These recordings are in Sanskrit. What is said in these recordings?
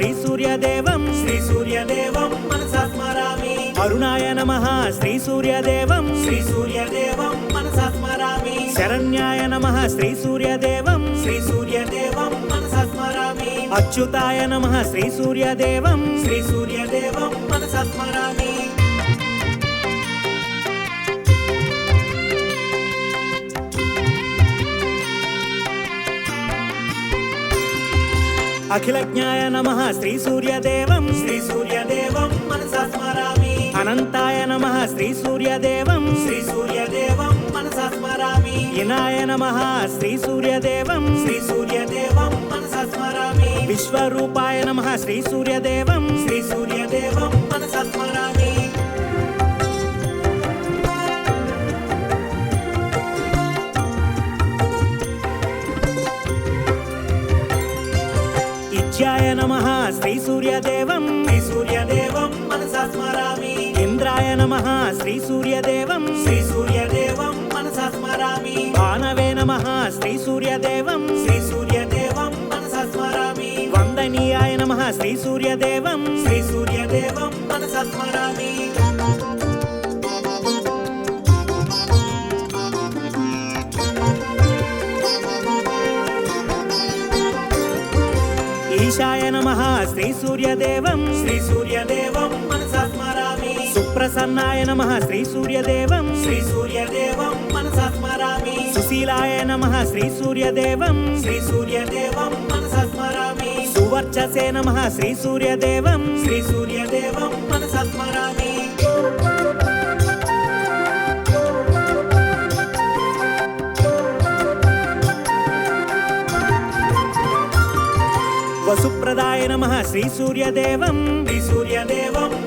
श्रीसूर्यदेवं मनसा स्मरामि अरुणाय नमः श्रीसूर्यदेवं मनसा स्मरामि शरण्याय नमः श्रीसूर्यदेवं मनसा स्मरामि अच्युताय नमः श्रीसूर्यदेवं मनसा स्मरामि अखिलज्ञाय नमः श्रीसूर्यदेवं मनसा स्मरामि अनंताय नमः श्रीसूर्यदेवं मनसा स्मरामि इनाय नमः श्रीसूर्यदेवं मनसा स्मरामि विश्वरूपाय नमः श्रीसूर्यदेवं मनसा स्मरामि इच्छाय नमः श्रीसूर्यदेवं मनसा स्मरामि इंद्राय नमः श्रीसूर्यदेवं मनसा स्मरामि भानवे नमः श्रीसूर्यदेवं मनसा स्मरामि वंदनीयाय नमः श्रीसूर्यदेवं मनसा स्मरामि ईशाय नमः श्रीसूर्यदेवं मनसा स्मरामि सुप्रसन्नाय नमः श्रीसूर्यदेवं मनसा स्मरामि सुशीलाय नमः श्रीसूर्यदेवं मनसा स्मरामि सुवर्चसे नमः श्रीसूर्यदेवं मनसा स्मरामि वसुप्रदाय नमः श्रीसूर्यदेवं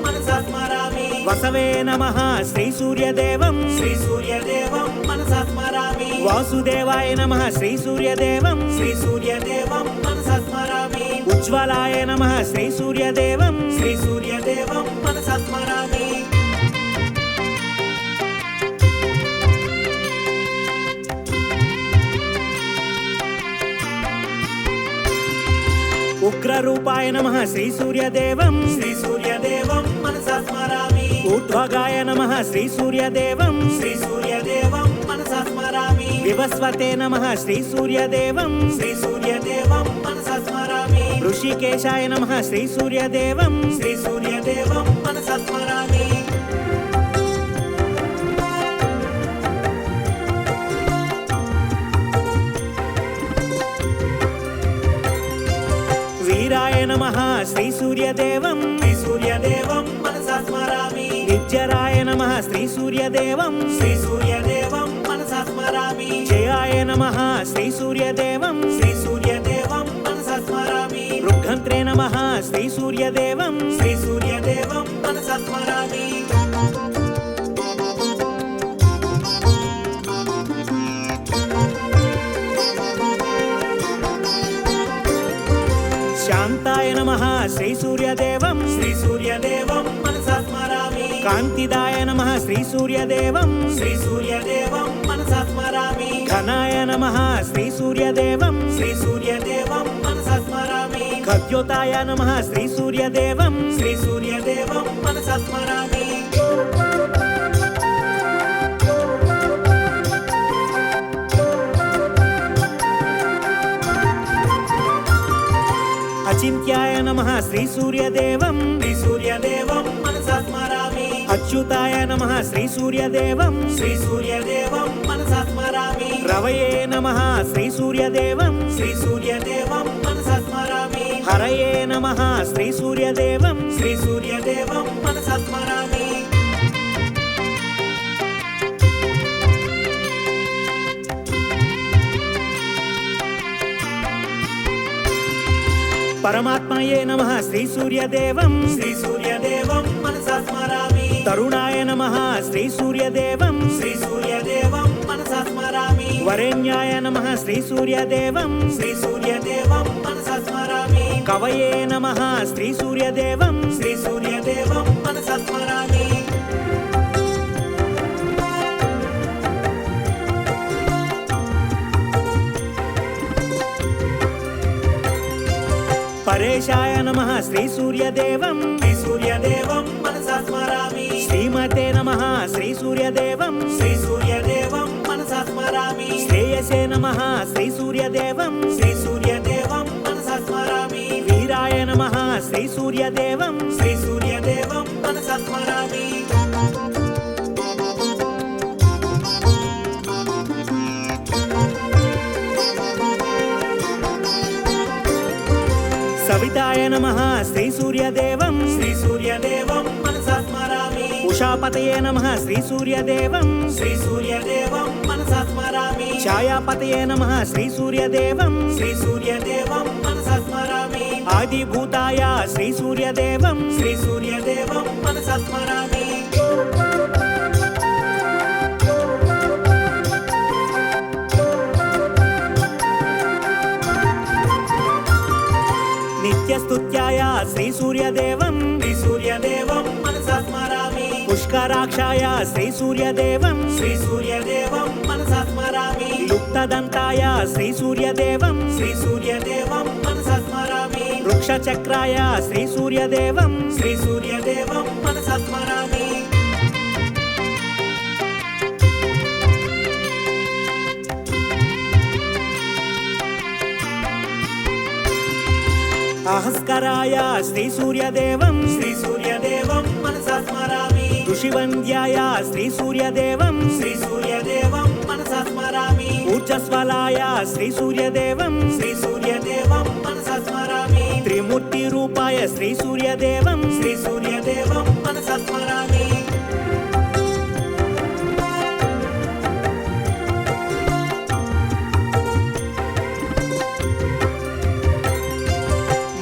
मनसा स्मरामि वसवे नमः श्रीसूर्यदेवं मनसा स्मरामि वासुदेवाय नमः श्रीसूर्यदेवं मनसा स्मरामि उज्ज्वलाय नमः श्रीसूर्यदेवं मनसा स्मरामि उग्ररूपाय नमः श्रीसूर्यदेवं मनसा स्मरामि ऊर्ध्वगाय नमः श्रीसूर्यदेवं मनसा स्मरामि विवस्वते नमः श्रीसूर्यदेवं मनसा स्मरामि ऋषिकेशाय नमः श्रीसूर्यदेवं मनसा स्मरामि वीराय नमः श्रीसूर्यदेवं मनसा स्मरामि नित्यराय नमः श्रीसूर्यदेवं मनसा स्मरामि जयाय नमः श्रीसूर्यदेवं मनसा स्मरामि ऋग्घन्त्रे नमः श्रीसूर्यदेवं मनसा स्मरामि शांताय नमः श्रीसूर्यदेवं मनसा स्मरामि कांतिदाय नमः श्रीसूर्यदेवं मनसा स्मरामि घनाय नमः श्रीसूर्यदेवं मनसा स्मरामि खद्योताय नमः श्रीसूर्यदेवं मनसा स्मरामि अचिन्त्याय नमः श्रीसूर्यदेवं मनसा स्मरामि अच्युताय नमः श्रीसूर्यदेवं मनसा स्मरामि रवये नमः श्रीसूर्यदेवं मनसा स्मरामि हरये नमः श्रीसूर्यदेवं मनसा स्मरामि परमात्मये नमः श्रीसूर्यदेवं मनसा स्मरामि तरुणाय नमः श्रीसूर्यदेवं मनसा स्मरामि वरेण्याय नमः श्रीसूर्यदेवं मनसा स्मरामि कवये नमः श्रीसूर्यदेवं मनसा स्मरामि పరేశాయ నమః శ్రీ సూర్యదేవం శ్రీ సూర్యదేవం మనసా స్మరామి శ్రీమతే నమః శ్రీ సూర్యదేవం శ్రీ సూర్యదేవం మనసా స్మరామి శ్రేయసే నమః శ్రీ సూర్యదేవం శ్రీ సూర్యదేవం మనసా స్మరామి వీరాయ నమః శ్రీ సూర్యదేవం శ్రీ సూర్యదేవం మనసా స్మరామి సవితాయ నమః శ్రీ సూర్యదేవం శ్రీ సూర్యదేవం మనసా స్మరామి ఉషాపతయే నమః శ్రీ సూర్యదేవం శ్రీ సూర్యదేవం మనసా స్మరామి ఛాయాపతయే నమః శ్రీ సూర్యదేవం శ్రీ సూర్యదేవం మనసా స్మరామి ఆదిభూతాయ శ్రీ సూర్యదేవం శ్రీ సూర్యదేవం మనసా స్మరామి నిత్యస్తుత్యాయ శ్రీ సూర్యదేవం శ్రీ సూర్యదేవం మనసా స్మరామి పుష్కరాక్షాయ శ్రీ సూర్యదేవం శ్రీ సూర్యదేవం మనసా స్మరామి లుప్తదంతాయ శ్రీ సూర్యదేవం శ్రీ సూర్యదేవం మనసా స్మరామి వృక్షచక్రాయ శ్రీ సూర్యదేవం శ్రీ సూర్యదేవం మనసా స్మరామి అహస్కరాయ శ్రీ సూర్యదేవం శ్రీ సూర్యదేవం మనసా స్మరామి ఋషివంద్యాయ శ్రీ సూర్యదేవం శ్రీ సూర్యదేవం మనసా స్మరామి ఊర్జస్వలాయ శ్రీ సూర్యదేవం శ్రీ సూర్యదేవం మనసా స్మరామి త్రిమూర్తి రూపాయ శ్రీ సూర్యదేవం శ్రీ సూర్యదేవం మనసా స్మరామి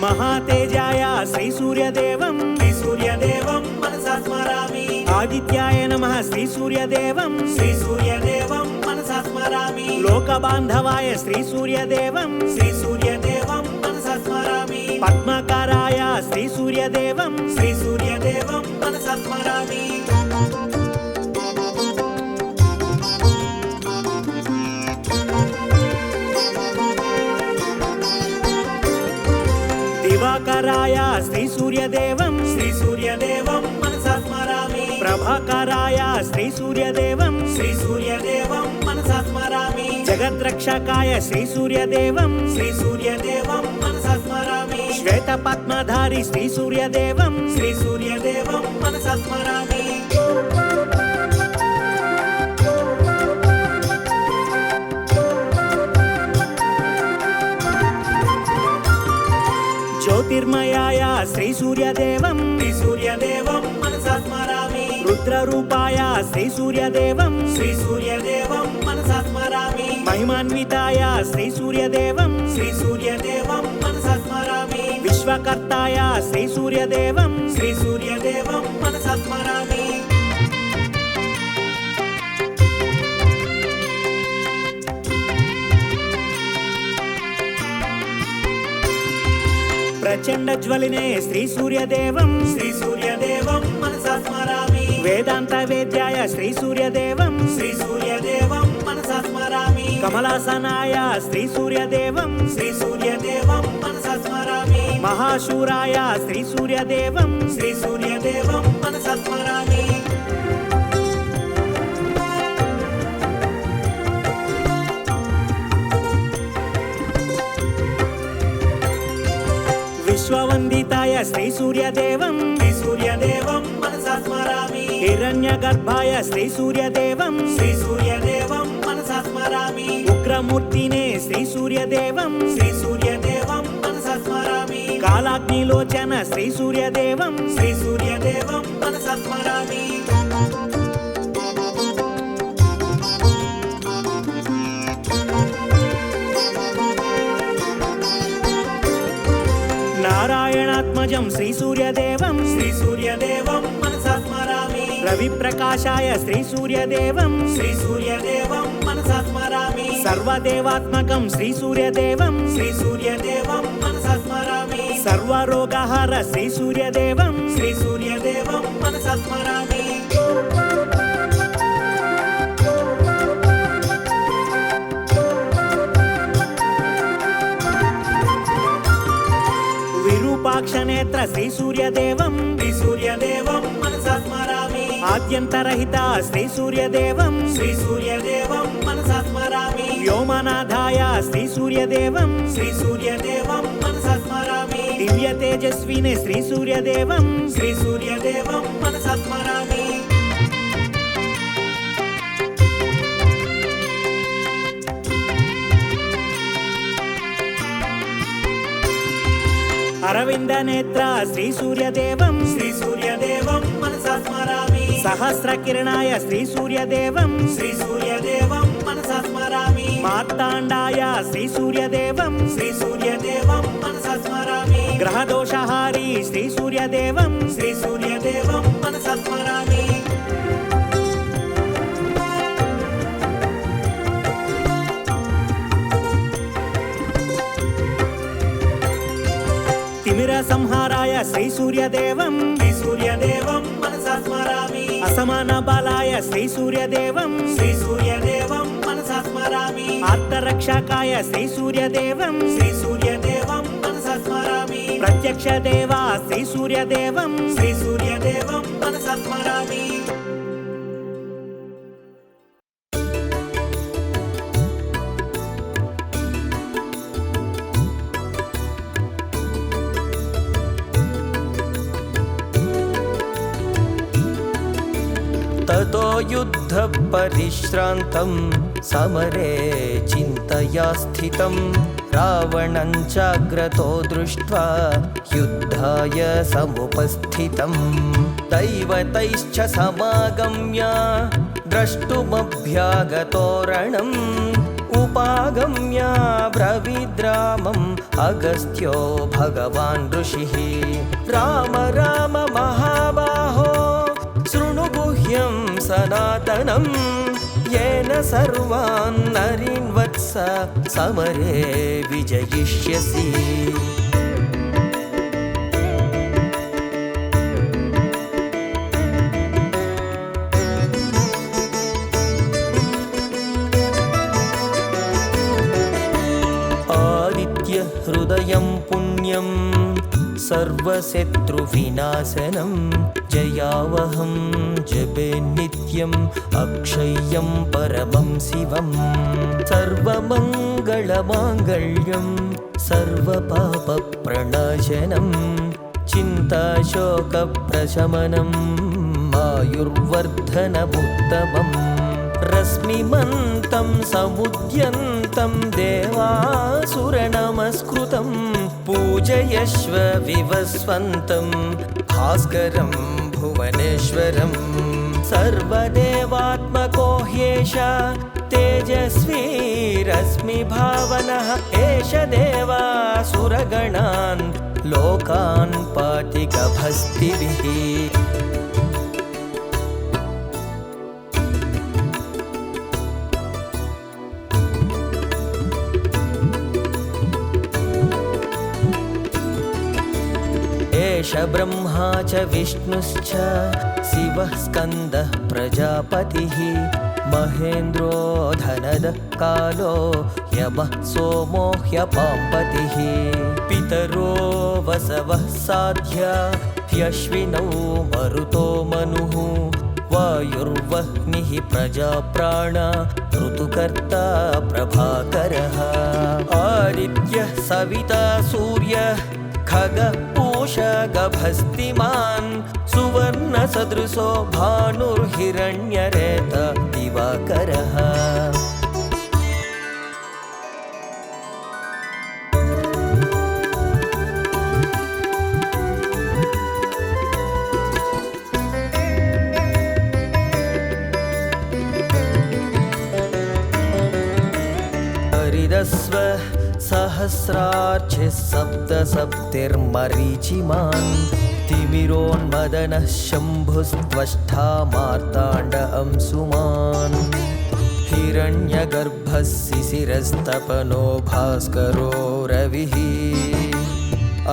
మహాతేజాయ శ్రీ సూర్యదేవం శ్రీ సూర్యదేవం మనసా స్మరామి ఆదిత్యాయ నమః శ్రీ సూర్యదేవం శ్రీ సూర్యదేవం మనసా స్మరామి లోకబాంధవాయ శ్రీ సూర్యదేవం శ్రీ సూర్యదేవం మనసా స్మరామి పద్మకారాయ శ్రీ సూర్యదేవం శ్రీ సూర్యదేవం మనసా స్మరామి దివాకరాయ శ్రీ సూర్యదేవం శ్రీ సూర్యదేవం మనసా స్మరామి ప్రభాకరాయ శ్రీ సూర్యదేవం శ్రీ సూర్యదేవం మనసా స్మరామి జగద్రక్షకాయ శ్రీ సూర్యదేవం శ్రీ సూర్యదేవం మనసా స్మరామి శ్వేత పద్మధారి శ్రీ సూర్యదేవం శ్రీ సూర్యదేవం మనసా స్మరామి జ్యోతిర్మయాయ శ్రీ సూర్యదేవం శ్రీ సూర్యదేవం మనసా స్మరామి రుద్రరూపాయ శ్రీ సూర్యదేవం శ్రీ సూర్యదేవం మనసా స్మరామి మహిమాన్వితాయ శ్రీ సూర్యదేవం శ్రీ సూర్యదేవం మనసా స్మరామి విశ్వకర్తాయ శ్రీ సూర్యదేవం శ్రీ సూర్యదేవం మనసా స్మరామి ప్రచండ జ్వలినే శ్రీ సూర్యదేవం శ్రీ సూర్యదేవం మనసా స్మరామి వేదాంత వేద్యాయ శ్రీ సూర్యదేవం శ్రీ సూర్యదేవం మనసా స్మరామి కమలాసనాయ శ్రీ సూర్యదేవం శ్రీ సూర్యదేవం మనసా స్మరామి మహాశూరాయ శ్రీ సూర్యదేవం శ్రీ సూర్యదేవం మనసా స్మరామి విశ్వవందితాయ శ్రీ సూర్యదేవం శ్రీ సూర్యదేవం మనసా స్మరామి హిరణ్యగర్భాయ శ్రీ సూర్యదేవం శ్రీ సూర్యదేవం మనసా స్మరామి ఉగ్రమూర్తినే శ్రీ సూర్యదేవం శ్రీ సూర్యదేవం మనసా స్మరామి కాలాగ్నిలోచన శ్రీ సూర్యదేవం శ్రీ సూర్యదేవం మనసా స్మరామి నారాయణాత్మజం శ్రీ సూర్యదేవం శ్రీ సూర్యదేవం మనసా స్మరామి రవి ప్రకాశాయ శ్రీ సూర్యదేవం శ్రీ సూర్యదేవం మనసా స్మరామి సర్వదేవాత్మకం శ్రీ సూర్యదేవం శ్రీ సూర్యదేవం మనసా స్మరామి సర్వరోగహర శ్రీ సూర్యదేవం శ్రీ సూర్యదేవం మనసా స్మరామి శ్రీ సూర్యదేవం శ్రీ సూర్యదేవం మనసా స్మరామి ఆద్యంతరహిత శ్రీ సూర్యదేవం శ్రీ సూర్యదేవం మనసా స్మరామి వ్యోమనాథాయ శ్రీ సూర్యదేవం శ్రీ సూర్యదేవం మనసా స్మరామి దివ్య తేజస్వినే శ్రీ సూర్యదేవం శ్రీ సూర్యదేవం మనసా స్మరామి అరవింద నేత్ర శ్రీ సూర్యదేవం శ్రీ సూర్యదేవం మనసా స్మరామి సహస్ర కిరణాయ శ్రీ సూర్యదేవం శ్రీ సూర్యదేవం మనసా స్మరామి మార్తాండాయ శ్రీ సూర్యదేవం శ్రీ సూర్యదేవం మనసా స్మరామి గ్రహదోషహారి శ్రీ సూర్యదేవం శ్రీ సూర్యదేవం మనసా స్మరామి తిమిర సంహారాయ శ్రీ సూర్యదేవం శ్రీ సూర్యదేవం మనసా స్మరామి అసమాన బలాయ శ్రీ సూర్యదేవం శ్రీ సూర్యదేవం మనసా స్మరామి ఆర్తరక్షకాయ శ్రీ సూర్యదేవం శ్రీ సూర్యదేవం మనసా స్మరామి ప్రత్యక్ష దేవా శ్రీ సూర్యదేవం శ్రీ సూర్యదేవం మనసా స్మరామి ततो युद्धपरिश्रान्तं समरे चिन्तया स्थितं रावणं चाग्रतो दृष्ट्वा युद्धाय समुपस्थितं दैवतैश्च समागम्य द्रष्टुमभ्यागतोरणम् उपागम्य ब्रवीद्रामम् अगस्त्यो भगवान् ऋषिः राम राम महाबाहो शृणु गुह्यं सनातनं येन सर्वान् नरीन् वत्स समरे विजयिष्यसि आदित्य हृदयं पुण्यं सर्वशत्रुविनाशनं जयावहं जपे नित्यम् अक्षय्यं परमं शिवं सर्वमङ्गलमाङ्गल्यं सर्वपापप्रणाशनं चिन्ताशोकप्रशमनं आयुर्वर्धनमुत्तमम् रश्मिमन्तं समुद्यन्तं देवासुरनमस्कृतं पूजयश्व विवस्वन्तं भास्करं भुवनेश्वरं सर्वदेवात्मको ह्येष तेजस्वी रश्मिभावनः एष देवासुरगणान् लोकान् पाति गभस्तिभिः एष ब्रह्मा च विष्णुश्च शिवः स्कन्दः प्रजापतिः महेन्द्रो धनदः कालो यमः सोमो ह्यपाम्पतिः पितरो वसवः साध्या ह्यश्विनौ मरुतो मनुः वायुर्वह्निः प्रजाप्राण ऋतुकर्ता प्रभाकरः आदित्यः सविता सूर्यः खगः पूषगभस्तिमान् सुवर्णसदृशो भानुर्हिरण्यरेत दिवाकरः हरिदस्व सहस्रार्चिः सप्तसप्तिर्मरीचिमान् तिमिरोन्मदनः शम्भुस्त्वष्टा मार्ताण्ड अंशुमान् हिरण्यगर्भः शिशिरस्तपनो भास्करो रविः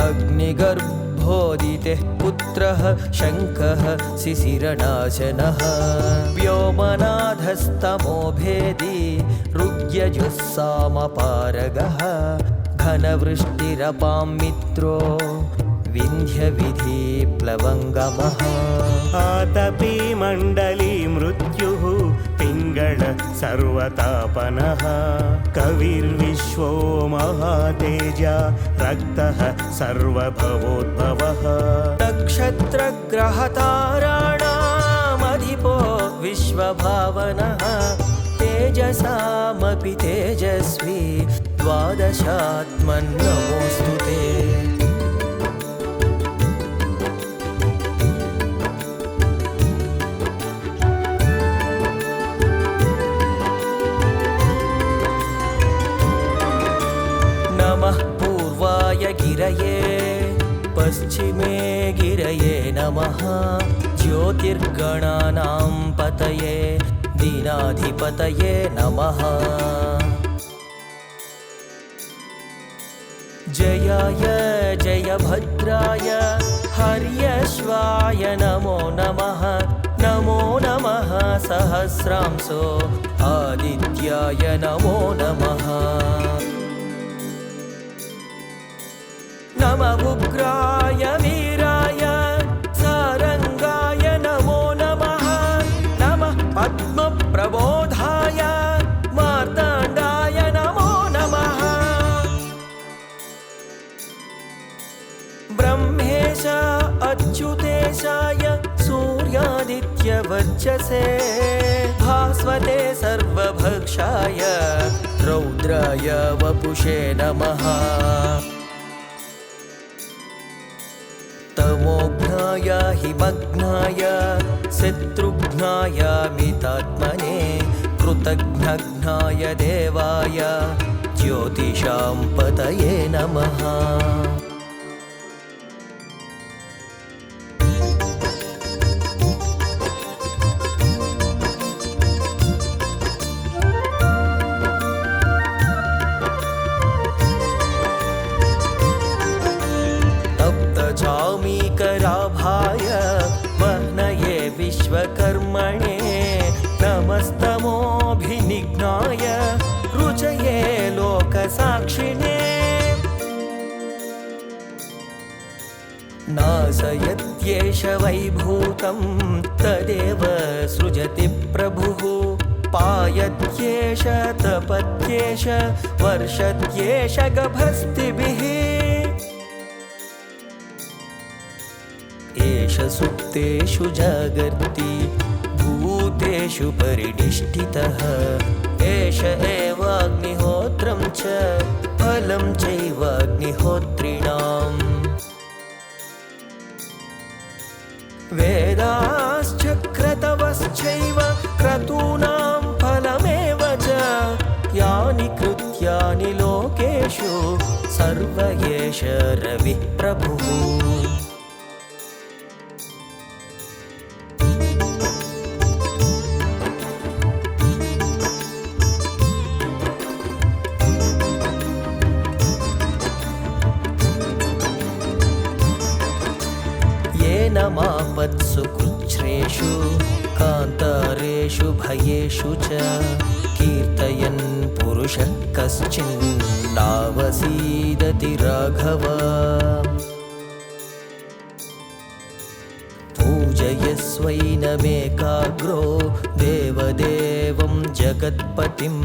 अग्निगर्भोदितेः पुत्रः शङ्खः शिशिरनाशनः व्योमनाथस्तमोभेदी ऋग्यजुस्सामपारगः घनवृष्टिरपां मित्रो विन्ध्यविधि प्लवङ्गमः आतपी मण्डली मृत्युः पिङ्गळ सर्वतापनः कविर्विश्वो महातेजा रक्तः सर्वभवोद्भवः नक्षत्रग्रहताराणामधिपो विश्वभावनः तेजसामपि तेजस्वी द्वादशात्मन्नमोऽस्तु ते नमः पूर्वाय गिरये पश्चिमे गिरये नमः ज्योतिर्गणानां पतये दीनाधिपतये नमः जयाय जयभद्राय हर्यश्वाय नमो नमः नमो नमः सहस्रांशो आदित्याय नमो नमः नमः उग्राय वीराय सारंगाय नमो नमः नमः पद्मप्रबोधाय मार्ताण्डाय नमो नमः ब्रह्मेश अच्युतेशाय सूर्यादित्यवर्चसे भास्वते सर्वभक्षाय रौद्राय वपुषे नमः तमोघ्नाय हिमग्नाय शत्रुघ्नाय मितात्मने कृतघ्नघ्नाय देवाय ज्योतिषां पतये नमः चामीकराभाय वर्णये विश्वकर्मणे नमस्तमोऽभिनिघ्नाय रुचये लोकसाक्षिणे नाशयत्येष वैभूतं तदेव सृजति प्रभुः पायत्येष तपत्येष वर्षत्येष गभस्तिभिः एष सुप्तेषु जागर्ति भूतेषु परिनिष्ठितः एष एवाग्निहोत्रं च फलं चैवाग्निहोत्रिणाम् वेदाश्च क्रतवश्चैव क्रतूनां फलमेव च यानि कृत्यानि लोकेषु सर्व एष रविः प्रभुः नमापत्सु कृच्छ्रेषु कान्तारेषु भयेषु च कीर्तयन् पुरुषः कश्चिन्नावसीदति राघव पूजयस्वैनमेकाग्रो देवदेवं जगत्पतिं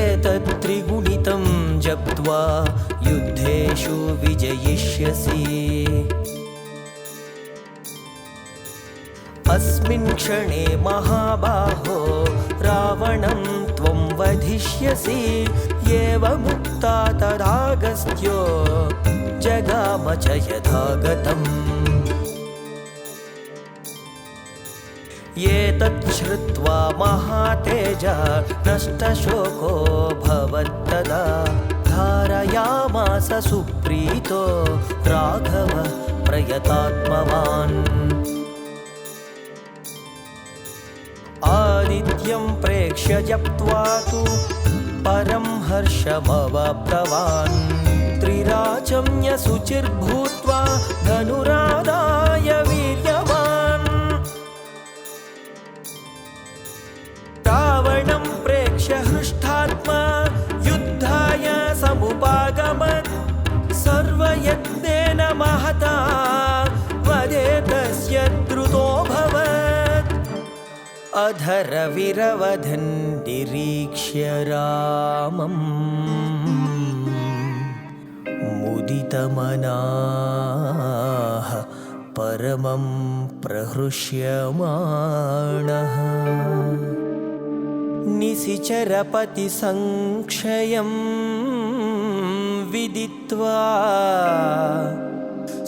एतत्त्रिगुणितं जप्त्वा युद्धेषु विजयिष्यसि अस्मिन् क्षणे महाबाहो रावणं त्वं वधिष्यसि एवमुक्ता तदागस्त्यो जगाम च यथागतम् एतत् श्रुत्वा महातेजा नष्टशोको भवत्तदा धारयामास सुप्रीतो राघव प्रयतात्मवान् आदित्यं प्रेक्ष्य जप्त्वा तु परं हर्षमवाप्तवान् त्रिराचम्य शुचिर्भूत्वा धनुरादाय वीर्यवान् रावणं प्रेक्ष्य हृष्टात्मा युद्धाय समुपागमत् सर्वयत्नेन महता अधरविरवधन्निरीक्ष्य रामम् मुदितमनाः परमं प्रहृष्यमाणः निशिचरपतिसंक्षयं विदित्वा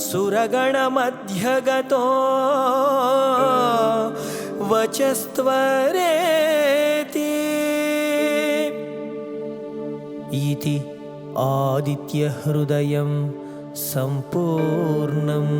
सुरगणमध्यगतो वचस्त्वरेति इति आदित्यहृदयं सम्पूर्णम्।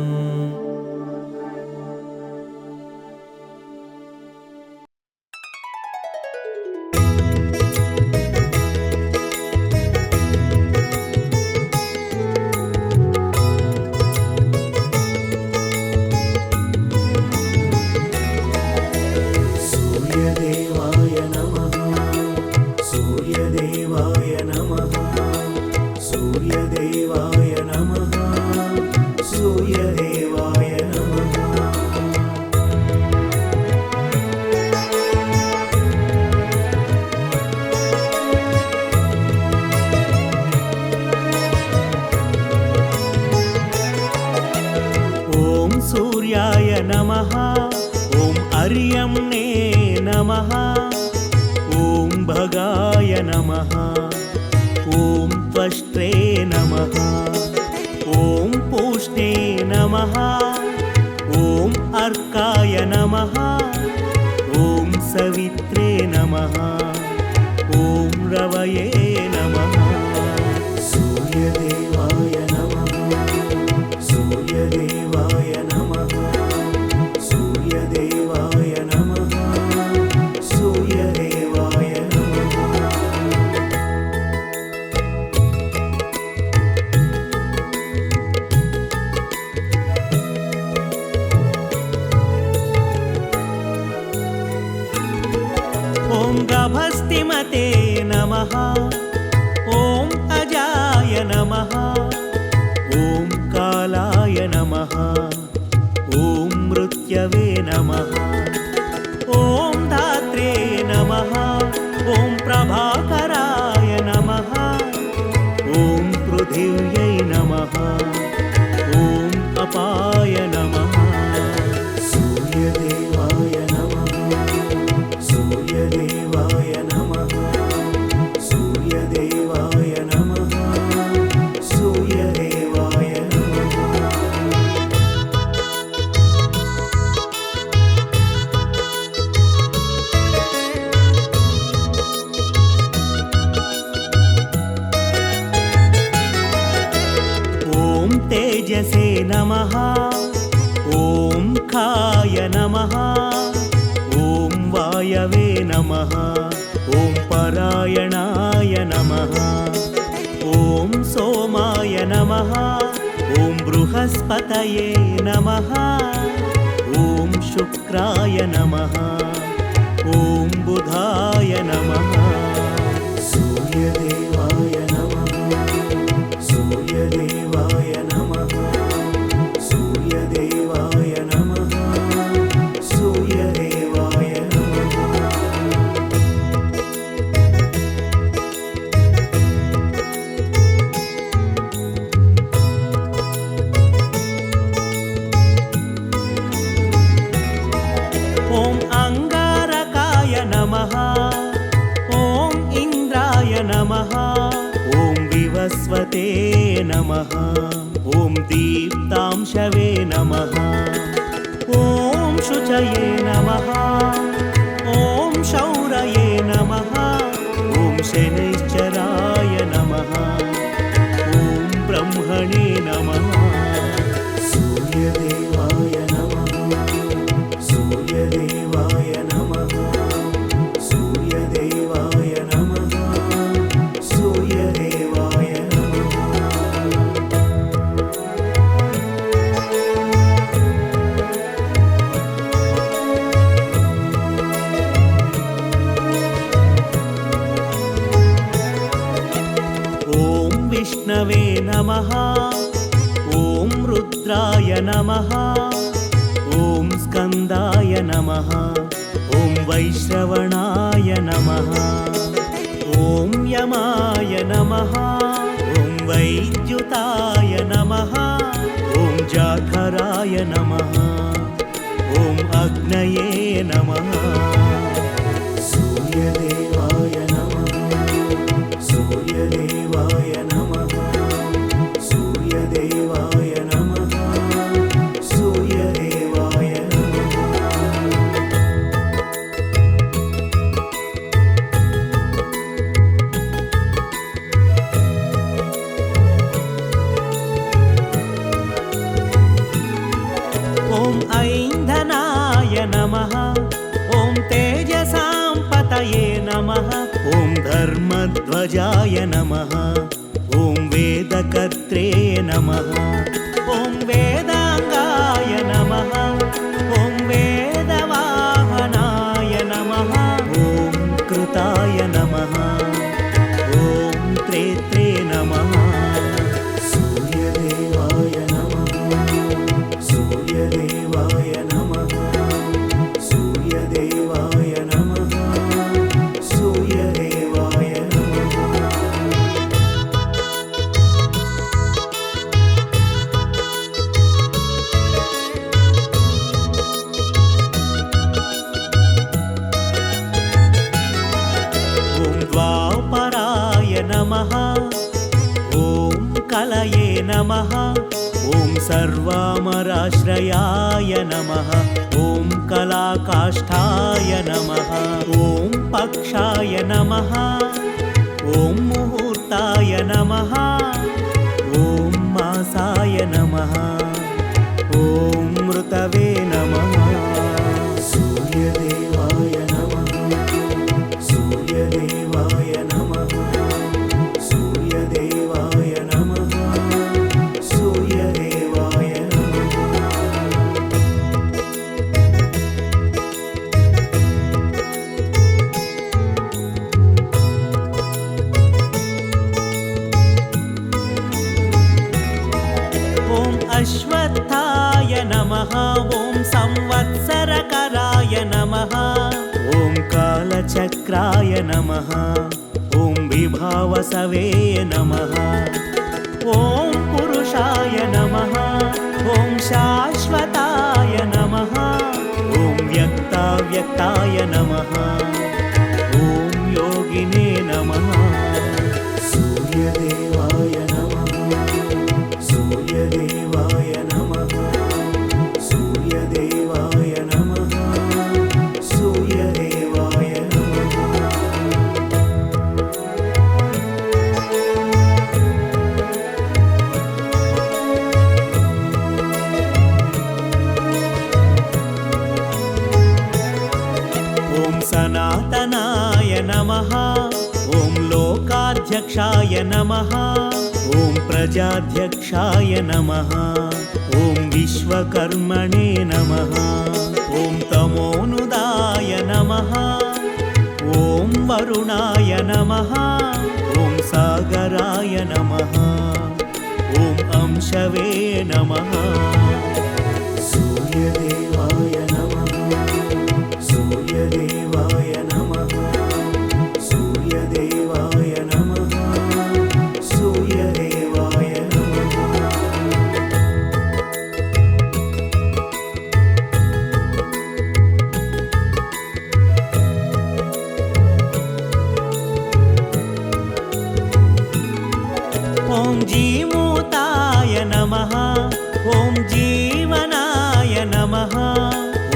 सूर्याय नमः। ॐ अर्यम्णे नमः। ॐ भगाय नमः। ॐ त्वष्ट्रे नमः। ॐ पूष्णे नमः। ॐ अर्काय नमः। ॐ सवित्रे नमः। ॐ रवये नमः। सूर्यदेवाय नमः। सूर्यदेवाय नमः। सूर्यदेवाय नमः। सूर्यदेवाय नमः। ॐ गभस्तिमते नमः। ॐ अजाय नमः। ॐ कालाय नमः। ॐ मृत्यवे नमः। ॐ धात्रे नमः। ॐ प्रभाकराय नमः। ॐ पृथिव्यै नमः। ॐ अपाय नमः। सूर्यदेवाय नमः। सूर्यदेवाय नमः। सूर्यदेवाय नमः। सूर्यदेवाय नमः। ॐ तेजसे नमः। ॐ खाय नमः। ॐ वायवे नमः। ॐ परायणाय नमः। ॐ सोमाय नमः। ॐ बृहस्पतये नमः। ॐ शुक्राय नमः। ॐ बुधाय नमः। सूर्यदेवाय नमः। सूर्यदेवाय नमः। सूर्यदेवाय नमः। सूर्यदेवाय नमः। ॐ अङ्गारकाय नमः। ॐ इन्द्राय नमः। ॐ विवस्वते नमः। ॐ दीप्तांशवे नमः। ॐ शुचये नमः। ॐ शौरये नमः। ॐ शनैश्चराय नमः। ॐ ब्रह्मणे नमः। सूर्यदेवाय नमः। सूर्यदेवाय नमः। सूर्यदेवाय नमः। सूर्यदेवाय नमः। ॐ विष्णवे नमः। ॐ रुद्राय नमः। ॐ स्कन्दाय नमः। ॐ वैश्रवणाय नमः ॐ यमाय नमः ॐ वैद्युताय नमः ॐ जाठराय नमः ॐ अग्नये नमः सूर्यदेवाय नमः सूर्यदेवाय नमः सूर्यदेवाय नमः सूर्यदेवाय नमः ॐ ऐन्धनाय नमः ॐ तेजसां पतये नमः ॐ धर्मध्वजाय नमः ॐ वेदकर्त्रे नमः ॐ वेदाङ्गाय नमः ॐ वेदवाहनाय नमः ॐ कृताय नमः ॐ त्रेत्रे नमः सूर्यदेवाय नमः सूर्यदेवाय नमः सूर्यदेवाय नमः सूर्यदेवाय नमः ॐ द्वापराय नमः ॐ कलये नमः ॐ सर्वामराश्रयाय नमः ॐ कलाकाष्ठाय नमः ॐ पक्षाय नमः ॐ मुहूर्ताय नमः ॐ मासाय नमः ॐ मृतवे नमः सूर्यदेवाय नमः सूर्यदेवाय नमः सूर्यदेवाय नमः सूर्यदेवाय नमः ॐ अश्वत्थाय नमः ॐ संवत्सरकराय नमः ॐ कालचक्राय नमः ॐ विभावसवे नमः ॐ पुरुषाय नमः ॐ शाश्वताय नमः ॐ व्यक्ताव्यक्ताय नमः ॐ योगिने नमः सूर्यदेवाय नमः सूर्यदेवाय नमः सूर्यदेवाय नमः सूर्यदेवाय नमः ॐ सनातनाय नमः ॐ लोकाध्यक्षाय नमः ॐ प्रजाध्यक्षाय नमः ॐ विश्वकर्मणे नमः ॐ तमोनुदाय नमः ॐ वरुणाय नमः ॐ सागराय नमः ॐ अंशवे नमः सूर्यदेवाय नमः सूर्यदेवाय नमः सूर्यदेवाय नमः सूर्यदेवाय नमः ॐ जीमूताय नमः ॐ जीवनाय नमः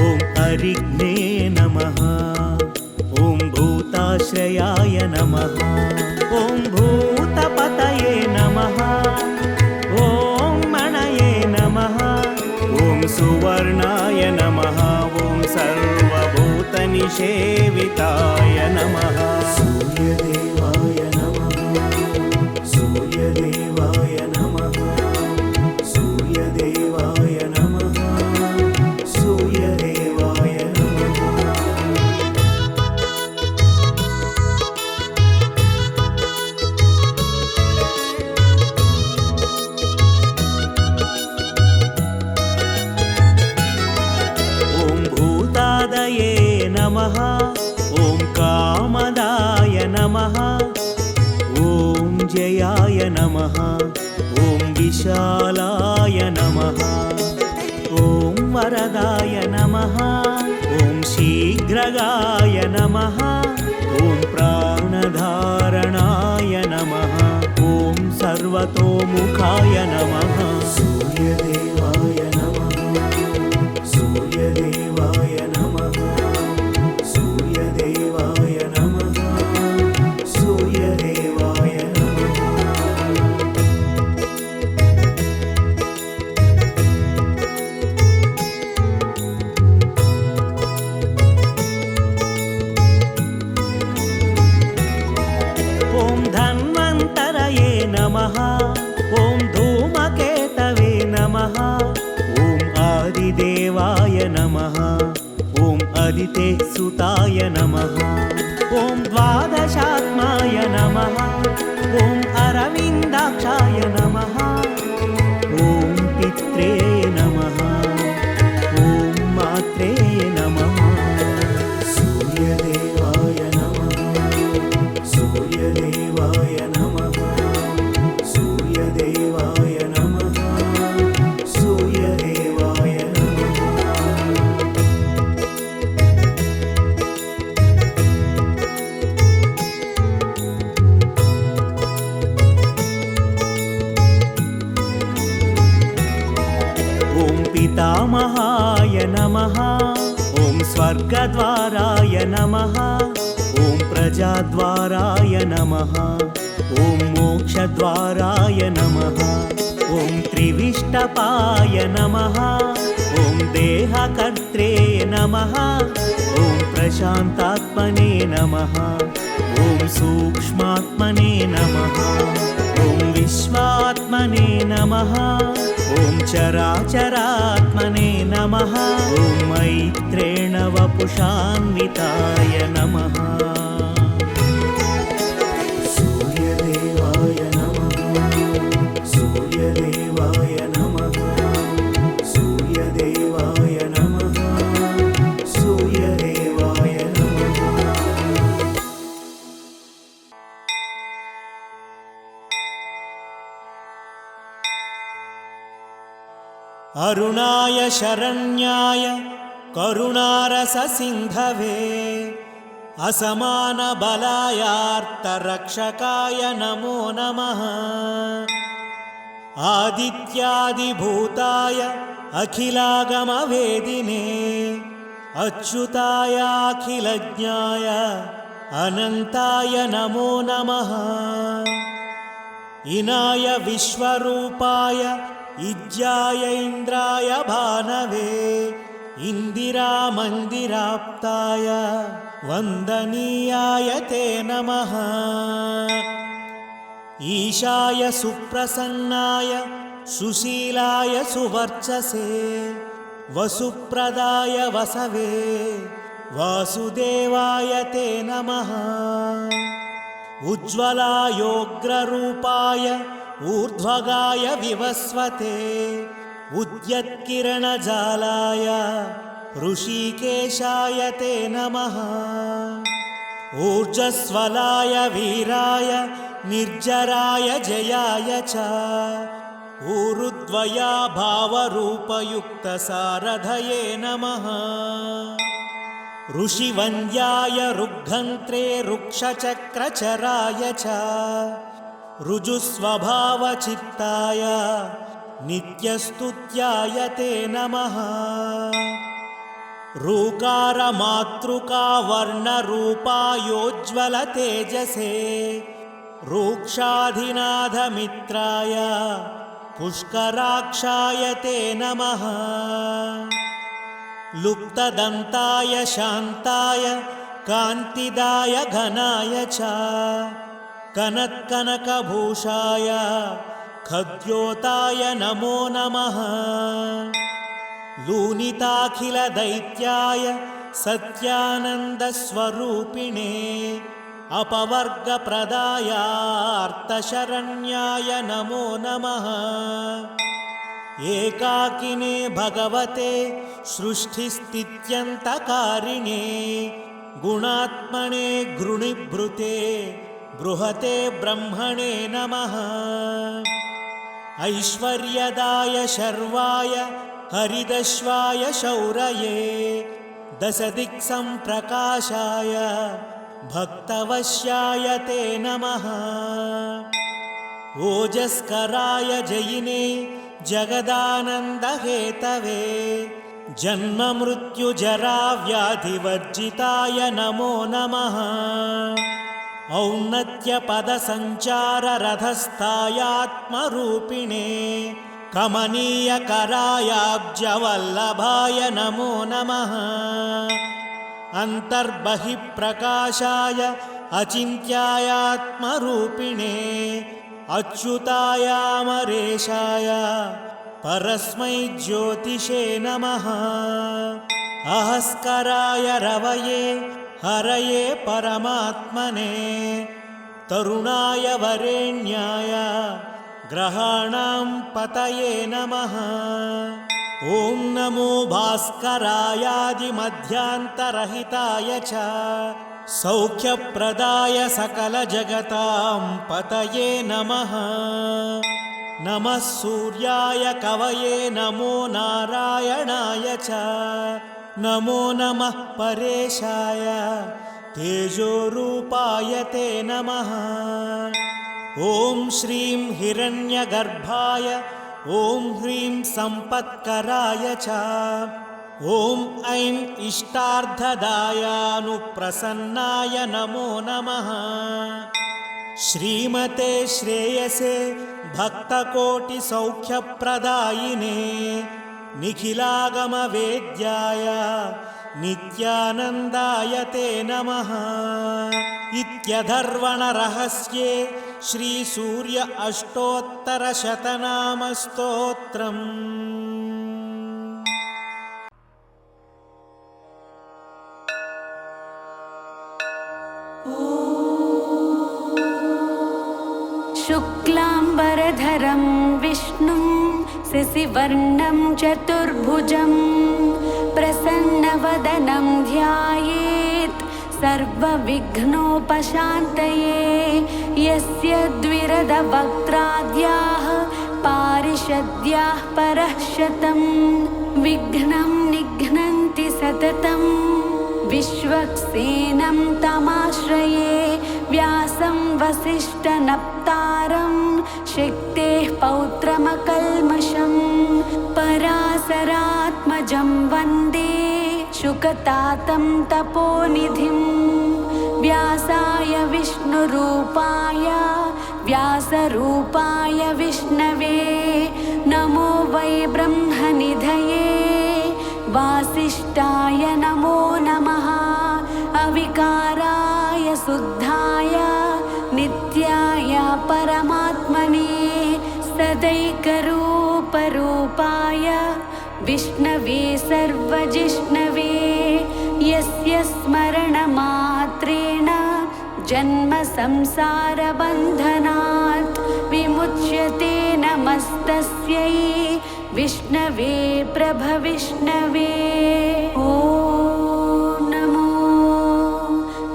ॐ अरिग्ने नमः ॐ भूताश्रयाय नमः ॐ भूतपतये नमः ॐ मणये नमः ॐ सुवर्णाय नमः ॐ सर्वभूतनिषेविताय नमः सूर्यदेवाय नमः सूर्यदेवाय नमः सूर्यदेवाय नमः सूर्यदेवाय नमः ॐ भूतादये नमः ॐ कामदाय नमः ॐ जयाय नमः ॐ विशालाय नमः ॐ वरदाय नमः ॐ शीघ्रगाय नमः ॐ प्राणधारणाय नमः ॐ सर्वतोमुखाय नमः सूर्यदेवाय नमः सूर्यदेवाय नमः सूर्यदेवाय नमः सूर्यदेवाय नमः ॐ धन्वन्तरये नमः ॐ धूमकेतवे नमः ॐ आदिदेवाय नमः ॐ अदितेसुताय नमः ॐ द्वादशात्माय नमः ॐ अरविन्दाक्षाय नमः ॐ पित्रे नमः ॐ मात्रे नमः सूर्यदेवाय नमः सूर्यदेवाय नमः सूर्यदेवाय नमः सूर्यदेवाय नमः ॐ पितामहाय नमः ॐ स्वर्गद्वाराय नमः ॐ प्रजाद्वाराय नमः ॐ मोक्षद्वाराय नमः ॐ त्रिविष्टपाय नमः ॐ देहकर्त्रे नमः ॐ प्रशान्तात्मने नमः ॐ सूक्ष्मात्मने नमः ॐ विश्वात्मने नमः ॐ चराचरात्मने नमः ॐ मैत्रेण वपुषान्विताय नमः सूर्यदेवाय नमः सूर्यदेवाय नमः सूर्यदेवाय नमः सूर्यदेवाय नमः अरुणाय शरण्याय करुणारससिन्धवे असमानबलायार्तरक्षकाय नमो नमः आदित्यादिभूताय अखिलागमवेदिने अच्युतायाखिलज्ञाय अनन्ताय नमो नमः इनाय विश्वरूपाय इज्याय इन्द्राय भानवे इन्दिरामन्दिराप्ताय वन्दनीयाय ते नमः ईशाय सुप्रसन्नाय सुशीलाय सुवर्चसे वसुप्रदाय वसवे वासुदेवाय ते नमः उज्ज्वलायोग्ररूपाय ऊर्ध्वगाय विवस्वते उद्यत्किरणजालाय ऋषिकेशाय ते नमः ऊर्जस्वलाय वीराय निर्जराय जयाय च ऊरुद्वया भावरूपयुक्तसारथये नमः ऋषिवन्द्याय रुग्घन्त्रे रुक्षचक्रचराय च ऋजुस्वभावचित्ताय नित्यस्तुत्याय ते नमः रूकारमातृकावर्णरूपायोज्ज्वलतेजसे रूक्षाधिनाथमित्राय पुष्कराक्षाय ते नमः लुप्तदन्ताय शान्ताय कान्तिदाय घनाय च कनत्कनकभूषाय खद्योताय नमो नमः लूनिताखिलदैत्याय सत्यानन्दस्वरूपिणे अपवर्गप्रदायार्तशरण्याय नमो नमः एकाकिने भगवते सृष्टिस्थित्यन्तकारिणे गुणात्मने गृणीभृते बृहते ब्रह्मणे नमः। ऐश्वर्यदाय शर्वाय हरिदश्वाय शौरये दशदिक्सम्प्रकाशाय भक्तवश्याय ते नमः। ओजस्कराय जयिने जगदानन्दहेतवे जन्ममृत्युजराव्याधिवर्जिताय नमो नमः। औन्नत्यपदसञ्चाररथस्थायात्मरूपिणे कमनीयकरायाब्जवल्लभाय नमो नमः। अन्तर्बहिप्रकाशाय अचिन्त्यायात्मरूपिणे अच्युतायामरेशाय परस्मै ज्योतिषे नमः। अहस्कराय रवये हरये परमात्मने तरुणाय वरेण्याय ग्रहाणां पतये नमः। ॐ नमो भास्करायादिमध्यान्तरहिताय च सौख्यप्रदाय सकलजगतां पतये नमः। नमः सूर्याय कवये नमो नारायणाय च नमो नमः परेशाय तेजोरूपाय ते नमः। ॐ श्रीं हिरण्यगर्भाय ॐ ह्रीं सम्पत्कराय च ॐ ऐं इष्टार्थदायानुप्रसन्नाय नमो नमः। श्रीमते श्रेयसे भक्तकोटिसौख्यप्रदायिने निखिलागमवेद्याय नित्यानन्दाय ते नमः। इत्यधर्वणरहस्ये श्रीसूर्य अष्टोत्तरशतनामस्तोत्रम्। शुक्लाम्बरधरं विष्णुं शशिवर्णं चतुर्भुजं प्रसन्नवदनं ध्यायेत् सर्वविघ्नोपशान्तये। यस्य द्विरदवक्त्राद्याः पारिषद्याः परः शतं विघ्नं निघ्नन्ति सततं विश्वक्सेनं तमाश्रये। व्यासं वसिष्ठनप्तारं शक्तेः पौत्रमकल्मषं पराशरात्मजं वन्दे शुकतातं तपोनिधिं। व्यासाय विष्णुरूपाय व्यासरूपाय विष्णवे नमो वै ब्रह्मनिधये वासिष्ठाय नमो नमः। अविकाराय शुद्धाय नित्याय परमात्मने सदैकरूपरूपाय विष्णवे सर्वजिष्णवे। यस्य स्मरणमात्रेण जन्मसंसारबन्धनात् विमुच्यते। नमस्तस्यै विष्णवे प्रभविष्णवे। ॐ नमो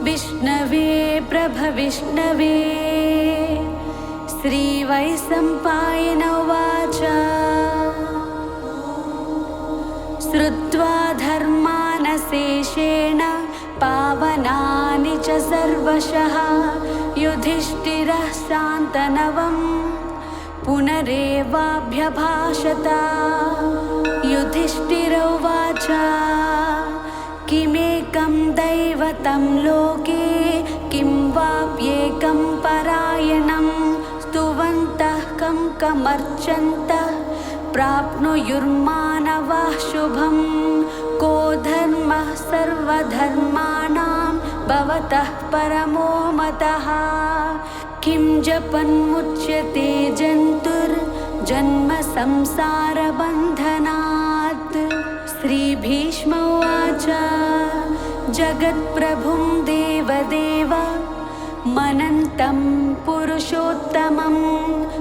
विष्णवे प्रभविष्णवे। श्रीवैशम्पायन उवाच श्रुत्वा धर्मानशेषेण पावनानि च सर्वशः युधिष्ठिरः शान्तनवं पुनरेवाभ्यभाषत। युधिष्ठिर उवाच किमेकं दैवतं लोके किं वाप्येकं परायणं स्तुवन्तः कं कमर्चन्तः प्राप्नुयुर्मानवः शुभं। को धर्मः सर्वधर्माणां भवतः परमो मतः। किं जपन्मुच्यते जन्तुर्जन्म संसारबन्धनात्। श्रीभीष्म उवाच जगत्प्रभुं देवदेव मनन्तं पुरुषोत्तमं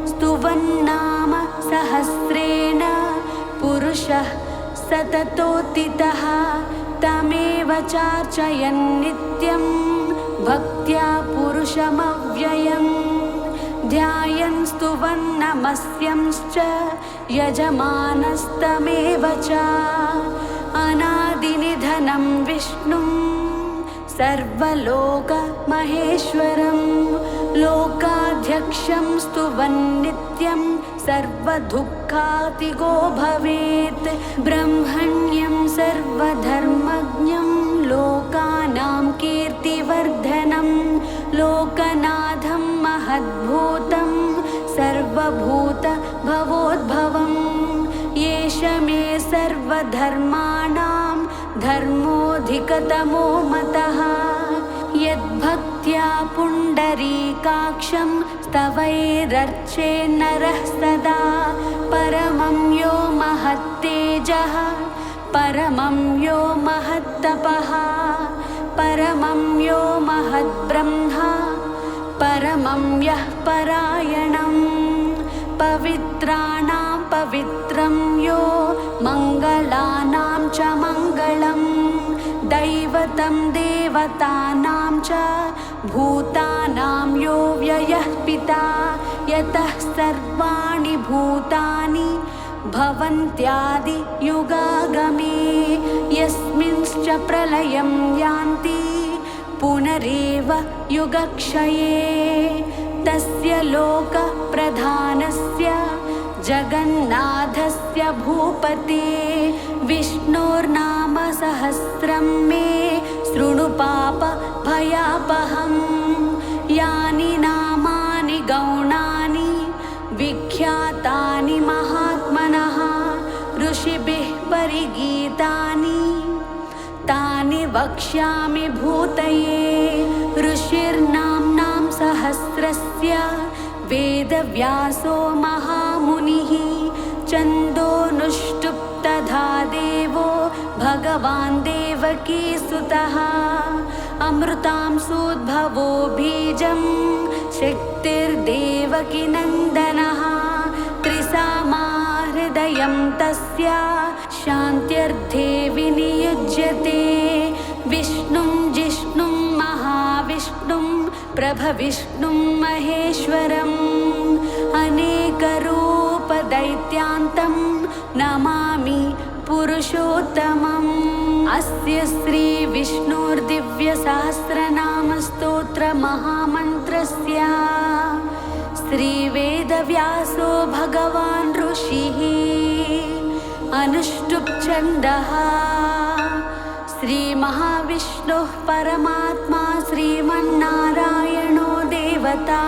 स्तुवन्नाम सहस्रेण पुरुषः सततोत्थितः तमेव चार्चयन् नित्यं भक्त्या पुरुषमव्ययम् ध्यायन् स्तुवन् नमस्यंश्च यजमानस्तमेव च अनादिनिधनं विष्णुं सर्वलोकमहेश्वरं लोकाध्यक्षं स्तुवन् नित्यं सर्वदुःखातिगो भवेत् ब्रह्मण्यं सर्वधर्मज्ञं लोकानां कीर्तिवर्धनं लोकनाथं महद्भूतं सर्वभूतभवोद्भवम् येष मे सर्वधर्माणां धर्मोऽधिकतमो मतः यद्भक्त्या पुण्डरीकाक्षं स्तवैरर्चेन्नरः सदा परमं यो महत्तेजः परमं यो महत्तपः परमं यो महद्ब्रह्मा परमं यः परायणं पवित्राणां पवित्रं यो मङ्गलानां च मङ्गलं दैवतं देवतानां च भूतानां यो व्ययः पिता यतः सर्वाणि भूतानि भवन्त्यादियुगागमे यस्मिंश्च प्रलयं यान्ति पुनरेव युगक्षये तस्य लोकप्रधानस्य जगन्नाथस्य भूपते विष्णोर्नाम सहस्रं मे शृणु पापभयापहम् यानि नामानि गौणानि विख्यातानि महात्मनः ऋषिभिः परिगीतानि तानि वक्ष्यामि भूतये ऋषिर्नाम्नां सहस्रस्य वेदव्यासो महामुनिः छन्दोनुष्टुप् तथा देवो भगवान् देवकीसुतः अमृतांशोद्भवो बीजं शक्तिर्देवकीनन्दनः त्रिसामा हृदयं तस्य शान्त्यर्थे विनियुज्यते विष्णुं जिष्णुं महाविष्णुं प्रभविष्णुं महेश्वरम् अनेकरूपदैत्यान्तं नमामि पुरुषोत्तमम् अस्य श्रीविष्णोर्दिव्यसहस्रनामस्तोत्रमहामन्त्रस्य श्रीवेदव्यासो भगवान् ऋषिः अनुष्टुप् छन्दः श्रीमहाविष्णुः परमात्मा श्रीमन्नारायणो देवता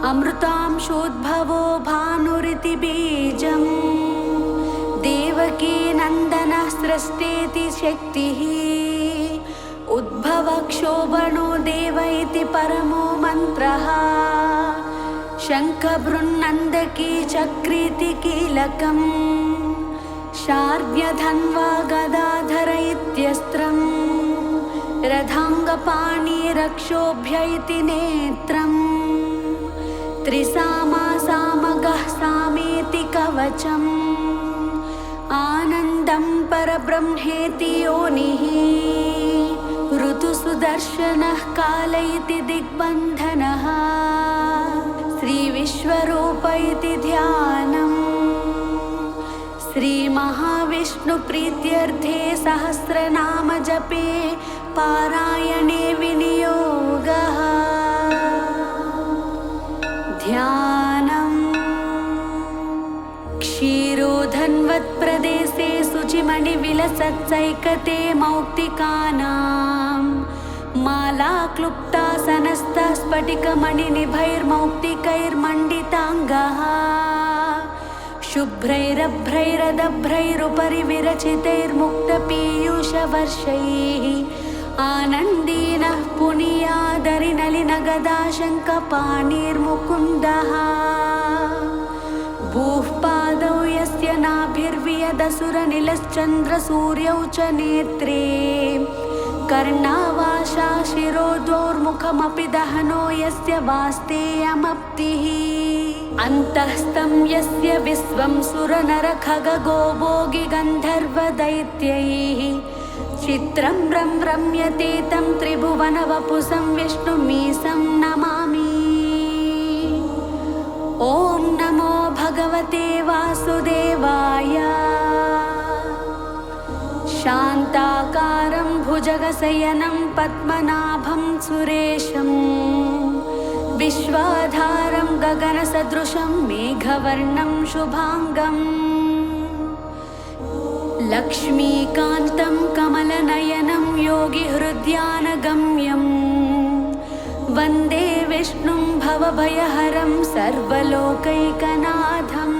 अमृतांशोद्भवो भानुरिति बीजम् देवकीनन्दनः स्रष्टेति शक्तिः उद्भवक्षोभणो देव इति परमो मन्त्रः शङ्खबृन्नन्दकी चक्रीति कीलकम् शार्ङ्गधन्वा गदाधर इत्यस्त्रम् रथाङ्गपाणिरक्षोभ्य इति नेत्रम् त्रिसामा सामगः सामेति कवचम् आनन्दं परब्रह्मेति योनिः ऋतुसुदर्शनः काल इति दिग्बन्धनः श्रीविश्वरूप इति ध्यानम् श्रीमहाविष्णुप्रीत्यर्थे सहस्रनाम जपे पारायणे विनियोगः ध्यानम् क्षीरोधन्वत्प्रदेशे शुचिमणिविलसत्सैकते मौक्तिकानां माला क्लुप्तासनस्था स्फटिकमणिनिभैर्मौक्तिकैर्मण्डिताङ्गः शुभ्रैरभ्रैरदभ्रैरुपरि विरचितैर्मुक्तपीयूषवर्षैः आनन्दीनः पुनीयादरिनलिनगदाशङ्कपाणिर्मुकुन्दः भूः पादौ यस्य नाभिर्वियदसुरनिलश्चन्द्रसूर्यौ च नेत्रे कर्णावा पाशा शिरोद्योर्मुखमपि दहनो यस्य वास्तेयमप्तिः अन्तःस्थं यस्य विश्वं सुरनरखगो भोगि गन्धर्वदैत्यैः चित्रं रम्यते तं त्रिभुवनवपुषं विष्णुमीशं नमामि। ॐ नमो भगवते वासुदेवाय। शान्ताकारं भुजगशयनं पद्मनाभं सुरेशं विश्वाधारं गगनसदृशं मेघवर्णं शुभाङ्गम् लक्ष्मीकान्तं कमलनयनं योगिहृद्यानगम्यं वन्दे विष्णुं भवभयहरं सर्वलोकैकनाथम्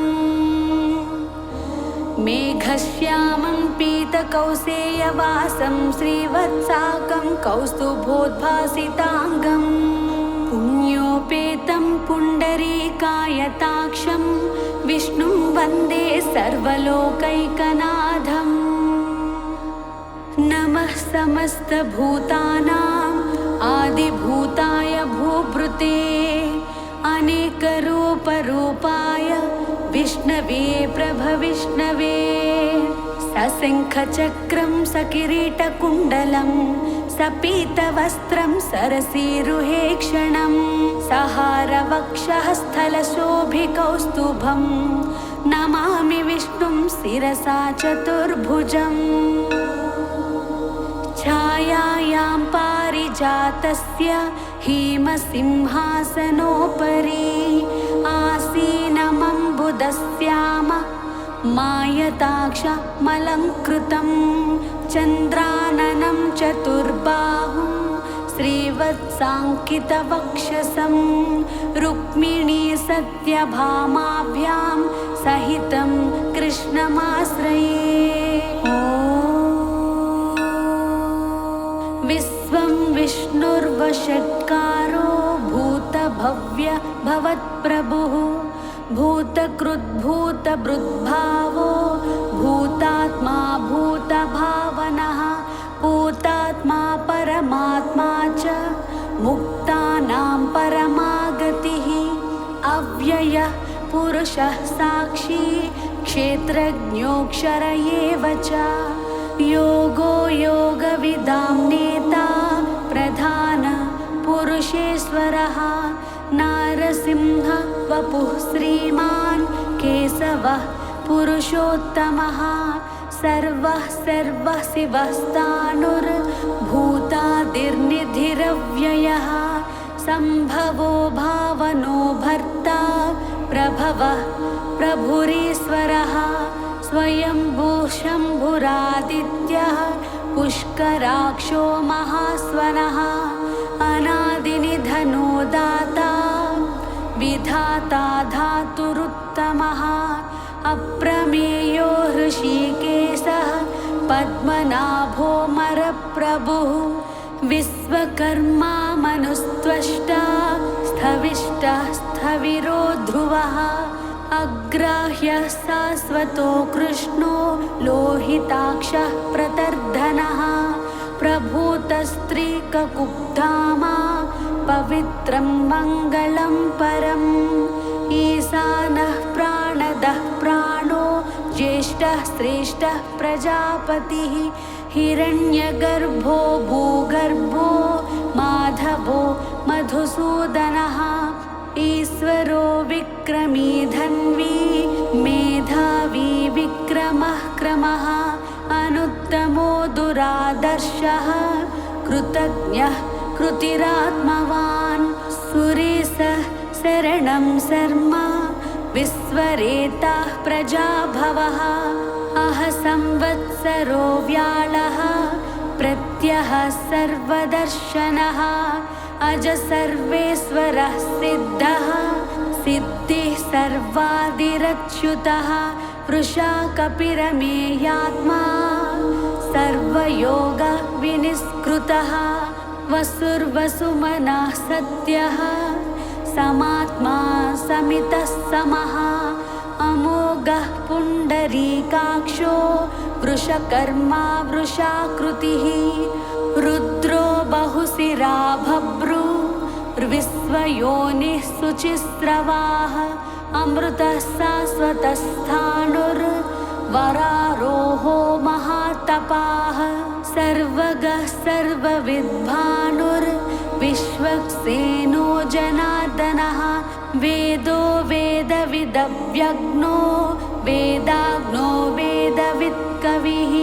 मेघश्यामं पीतकौसेयवासं श्रीवत्साकं कौस्तुभोद्भासिताङ्गं पुण्योपेतं पुण्डरीकायताक्षं विष्णुं वन्दे सर्वलोकैकनाथम् नमः समस्तभूतानां आदिभूताय भूभृते अनेकरूपरूपाय विष्णवे प्रभविष्णवे सशङ्खचक्रं सकिरीटकुण्डलं सपीतवस्त्रं सरसीरुहेक्षणं सहारवक्षः स्थलशोभिकौस्तुभं नमामि विष्णुं शिरसा चतुर्भुजम् छायायां पारिजातस्य हेमसिंहासनोपरि आसीनमम्बुदस्याम मायताक्षमलङ्कृतं चन्द्राननं चतुर्बाहुं श्रीवत्साङ्कितवक्षसं रुक्मिणी सत्यभामाभ्यां सहितं कृष्णमाश्रये। विश्वं विष्णुर्वषट्कारो भूतभव्य भवत्प्रभुः भूतकृद्भूतभृद्भावो भूतात्मा भूतभावनः भूतात्मा परमात्मा च मुक्तानां परमागतिः अव्ययः पुरुषः साक्षी क्षेत्रज्ञोऽक्षर एव च योगो योगविदां नेता प्रधान पुरुषेश्वरः नारसिंह वपुः श्रीमान् केशवः पुरुषोत्तमः सर्वः सर्वशिवस्तानुर्भूतादिर्निधिरव्ययः सम्भवो भावनो भर्ता प्रभवः प्रभुरीश्वरः स्वयंभू शम्भुरादित्यः पुष्कराक्षो महास्वनः अनादिनिधनो दाता विधाता धातुरुत्तमः अप्रमेयो हृषीकेशः पद्मनाभो मरप्रभुः विश्वकर्मा मनुस्त्वष्टा स्थविष्टः स्थविरो ध्रुवः अग्राह्यः शाश्वतो कृष्णो लोहिताक्षः प्रतर्धनः प्रभूतस्त्रीककुब्धामा पवित्रं मङ्गलं परम् ईशानः प्राणदः प्राणो ज्येष्ठः श्रेष्ठः प्रजापतिः हिरण्यगर्भो भूगर्भो माधवो मधुसूदनः ईश्वरो विक्रमी धन्वी मेधावी विक्रमः क्रमः अनुत्तमो दुरादर्शः कृतज्ञः कृतिरात्मवान् सुरेशः शरणं शर्म विश्वरेताः प्रजाभवः अह संवत्सरो व्याळः प्रत्यह सर्वदर्शनः अज सर्वेश्वरः सिद्धः सिद्धिः सर्वादिरच्युतः वृषा कपिरमेयात्मा सर्वयोग विनिष्कृतः वसुर्वसुमनः सत्यः समात्मा समितः समः अमोघः पुण्डरीकाक्षो वृषकर्मा वृषाकृतिः रुद्रो बहु शिरा भभ्रू विश्वयोनिः शुचिस्रवाः अमृतः शाश्वतस्थाणुर्वरारोहो महातपाः सर्वगः सर्वविद्भानुर्विश्वक्सेनो जनार्दनः वेदो वेदविदव्यग्नो वेदाग्नो वेदवित्कविः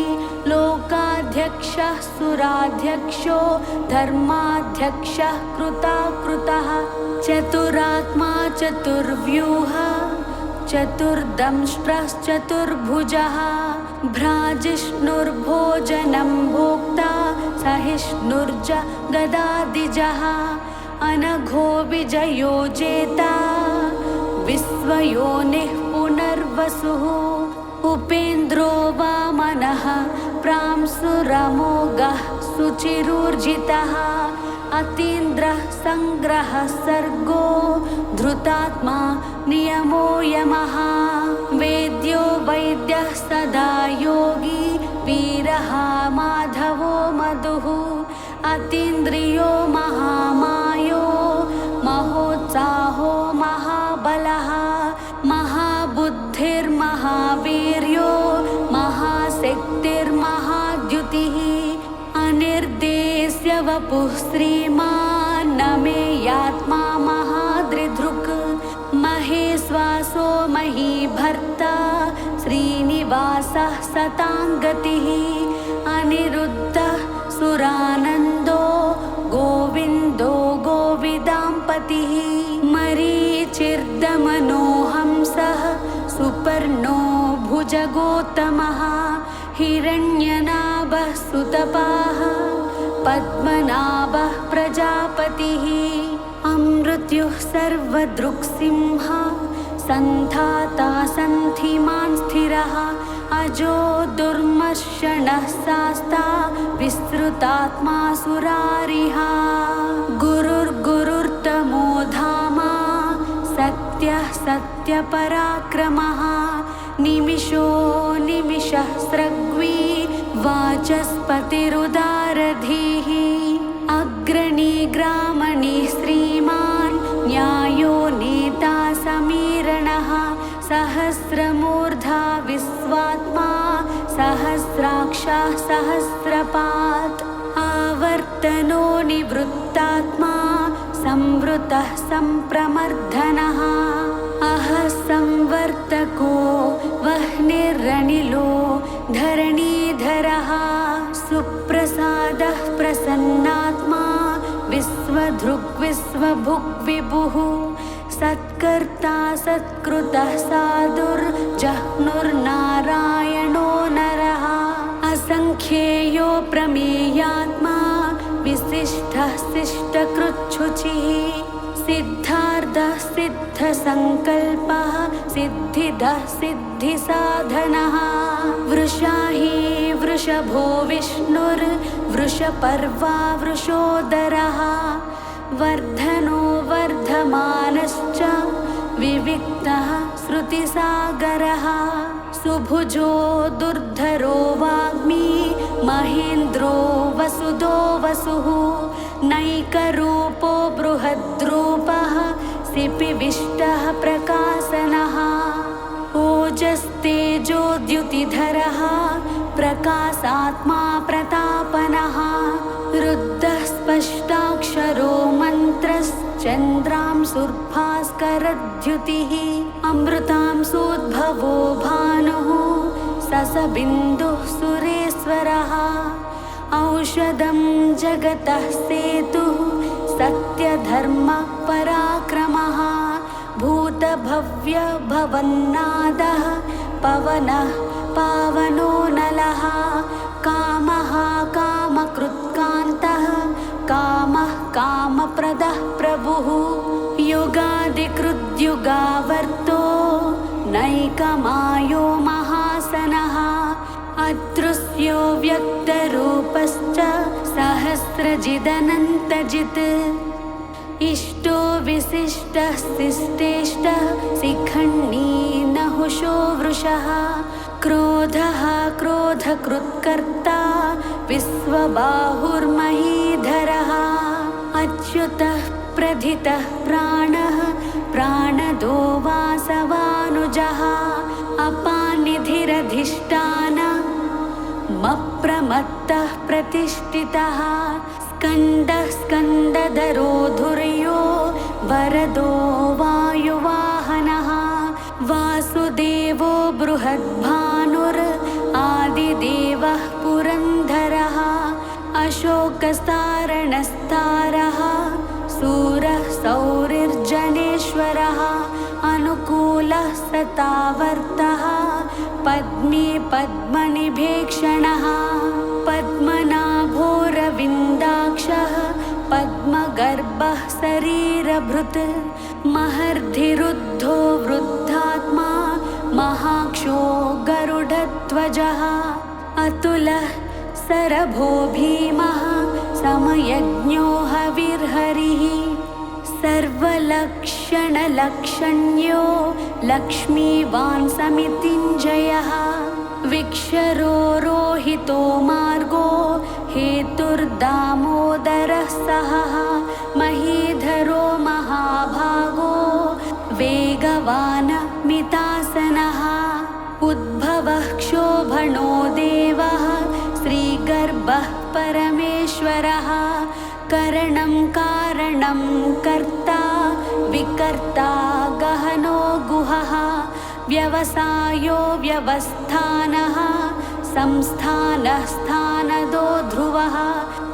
लोकाध्यक्षः सुराध्यक्षो धर्माध्यक्षः कृताकृतः चतुरात्मा चतुर्व्यूह चतुर्दंष्ट्रश्चतुर्भुजः भ्राजिष्णुर्भोजनं भोक्ता सहिष्णुर्ज गदादिजः अनघो विजयो जेता विश्वयोनिः पुनर्वसुः उपेन्द्रो वामनः प्रांसुरमोघः सुचिरूर्जितः अतीन्द्रः संग्रहः सर्गो धृतात्मा नियमो यमः वेद्यो वैद्यः सदा योगी वीरः माधवो मधुः अतीन्द्रियो महामायो महोत्साहो महाबलः महाबुद्धिर्महावीर्यो महाशक्तिर्महाद्युतिः अनिर्देश्य वपुः श्रीमान् न मे यात्मा महादृधृक् महेश्वासो महीभर्ता श्रीनिवासः सताङ्गतिः अनिरुद्धः सुरानन्दो गोविन्दो गोविदाम्पतिः मरीचिर्दमनो हंसः सुपर्णो भुजगोत्तमः हिरण्यनाभः सुतपाः पद्मनाभः प्रजापतिः अमृत्युः सर्वदृक्सिंह सन्धाता सन्धिमान् स्थिरः अजो दुर्मर्षणः शास्ता विस्तृतात्मा सुरारिः गुरुर्गुरुर्तमो धामा सत्यः सत्यपराक्रमः निमिषो निमिषः स्रग्वी वाचस्पतिरुदारधीः अग्रणी ग्रामणी श्रीमान् न्यायो नेता समीरणः सहस्रमूर्धा विश्वात्मा सहस्राक्षः सहस्रपात् आवर्तनो निवृत्तात्मा संवृतः सम्प्रमर्दनः अहः संवर्तको वह्निरनिलो धरणीधरः सुप्रसादः प्रसन्नात्मा विश्वधृग्विश्वभुक् विभुः सत्कर्ता सत्कृतः साधुर्जह्नुर्नारायणो नरः असंख्येयो प्रमेयात्मा विशिष्टः शिष्टकृच्छुचिः सिद्धार्थः सिद्धसङ्कल्पः सिद्धिदः सिद्धिसाधनः वृषाही वृषभो विष्णुर्वृषपर्वा वृषोदरः वर्धनो वर्धमानश्च विविक्तः श्रुतिसागरः सुभुजो दुर्धरो वाग्मी महेन्द्रो वसुदो वसुः नैकरूपो बृहद्रूपः सिपिविष्टः प्रकाशनः ओजस्तेजोद्युतिधरः प्रकाशात्मा प्रतापनः रुद्धः स्पष्टाक्षरो मन्त्रश्चन्द्रांशुर्भास्करद्युतिः अमृतांशोद्भवो भानुः ससबिन्दुः सुरेश्वरः औषधं जगतः सेतुः सत्यधर्मपराक्रमः भूतभव्य भवन्नादः पवनः पावनो नलः कामः कामकृत्कान्तः कामः कामप्रदः प्रभुः युगादिकृद्युगावर्तो नैकमायो महासनः अदृश्यो व्यक्तरूपश्च सहस्रजिदनन्तजित् इष्टो विशिष्टः शिष्टेष्टः शिखण्डी नहुषो वृषः क्रोधः क्रोधकृत्कर्ता विश्वबाहुर्महीधरः अच्युतः प्रथितः प्राणः प्राणदो वासवानुजः अपानिधिरधिष्ठानमप्रमत्तः प्रतिष्ठितः स्कन्दः स्कन्दधरो धुर्यो वरदो वायुवाहनः वासुदेवो बृहद्भानुर् आदिदेवः पुरन्दरः अशोकस्तारणस्तारः सूरः सौरिर्जनेश्वरः अनुकूलः सतावर्तः पद्मे पद्मनिभेक्षणः पद्मनाभोरविन्दाक्षः पद्मगर्भः शरीरभृत् महर्धिरुद्धो वृद्धात्मा महाक्षो गरुडध्वजः अतुलः सरभो भीमः समयज्ञो हविर्हरिः सर्वलक्षणलक्षण्यो लक्ष्मीवान् समितिञ्जयः विक्षरो रोहितो मार्गो हेतुर्दामोदरः सहः महीधरो महाभागो वेगवान् मितासनः उद्भवः क्षोभणो देवः श्रीगर्भः परमेश्वरः करणं कारणं कर्ता विकर्ता गहनो गुहः व्यवसायो व्यवस्थानः संस्थानः स्थानदो ध्रुवः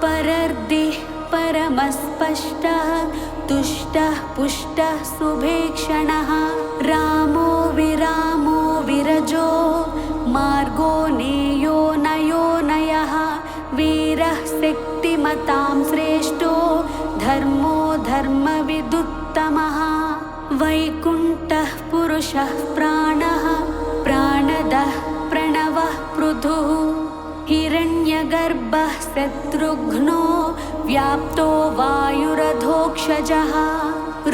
परर्दिः परमस्पष्टः तुष्टः पुष्टः सुभेक्षणः रामो विरामो विरजो मार्गो नेयो नयो नयः वीरः शक्तिमतां श्रेष्ठो धर्मो धर्मविदुत्तमः वैकुण्ठः पुरुषः प्राणः प्राणदः प्रणवः पृथुः हिरण्यगर्भः शत्रुघ्नो व्याप्तो वायुरधोक्षजः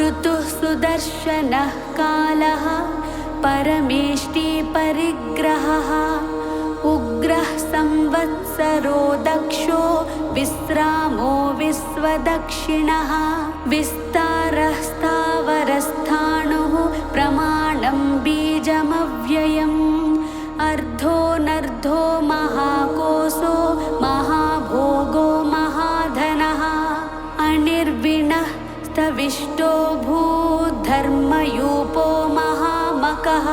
ऋतुः सुदर्शनः कालः परमेष्टि परिग्रहः उग्रः संवत्सरो दक्षो विश्रामो विश्वदक्षिणः विस्तारः स्थावरस्थाणुः प्रमाणं बीजमव्ययम् अर्धोऽनर्धो महाकोशो महाभोगो महाधनः अनिर्विणः स्तविष्टो भूधर्मयूपो महामकः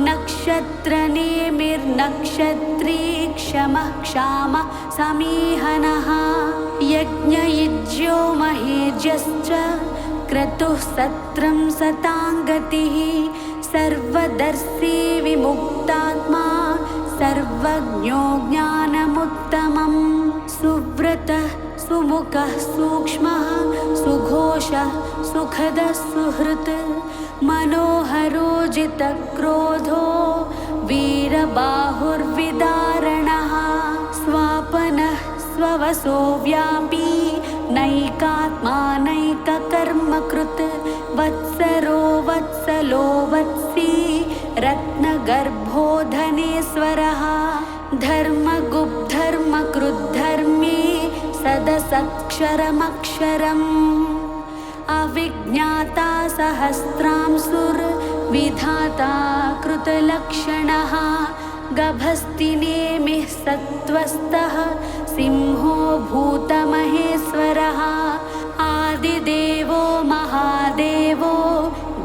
नक्षत्रनेमिर्नक्षत्री क्षमः क्षामः समीहनः यज्ञयुज्यो महेज्यश्च क्रतुः सत्रं सताङ्गतिः सर्वदर्शी विमुक्तात्मा सर्वज्ञो ज्ञानमुत्तमम् सुव्रतः सुमुखः सूक्ष्मः सुघोषः सुखदः सुहृत् मनोहरो जितक्रोधो वीरबाहुर्विदारणः स्वापनः स्ववसो व्यापी नैकात्मा नैककर्मकृत् वत्सरो वत्सलो वत्सी रत्नगर्भो धनेश्वरः धर्मगुप्धर्मकृद्धर्मी सदसक्षरमक्षरम् अविज्ञाता सहस्रांशुर्विधाता कृतलक्षणः गभस्तिनेमिः सत्त्वस्तः सिंहो भूतमहेश्वरः आदिदेवो महादेवो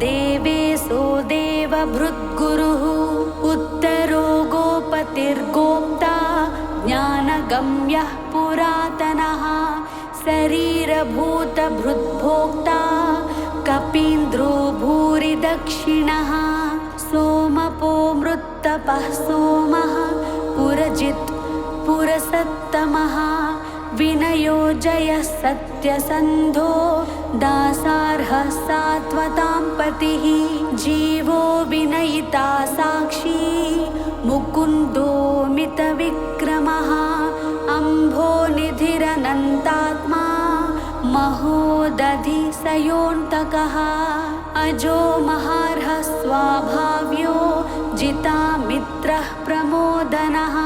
देवेशो देवभृद्गुरुः उत्तरो गोपतिर्गोप्ता ज्ञानगम्यः पुरातनः शरीरभूतभृद्भोक्ता कपीन्द्रो भूरि दक्षिणः सोमपो मृत्तपः सोमः पुरजित् पुरसत्तमः विनयो जयः सत्यसन्धो दासार्हः सात्वतां पतिः जीवो विनयिता साक्षी मुकुन्दो मितविक्रमः अम्भोनिधिरनन्तात्मा महोदधिसयोऽन्तकः अजो महार्हः स्वाभाव्यो जितामित्रः प्रमोदनः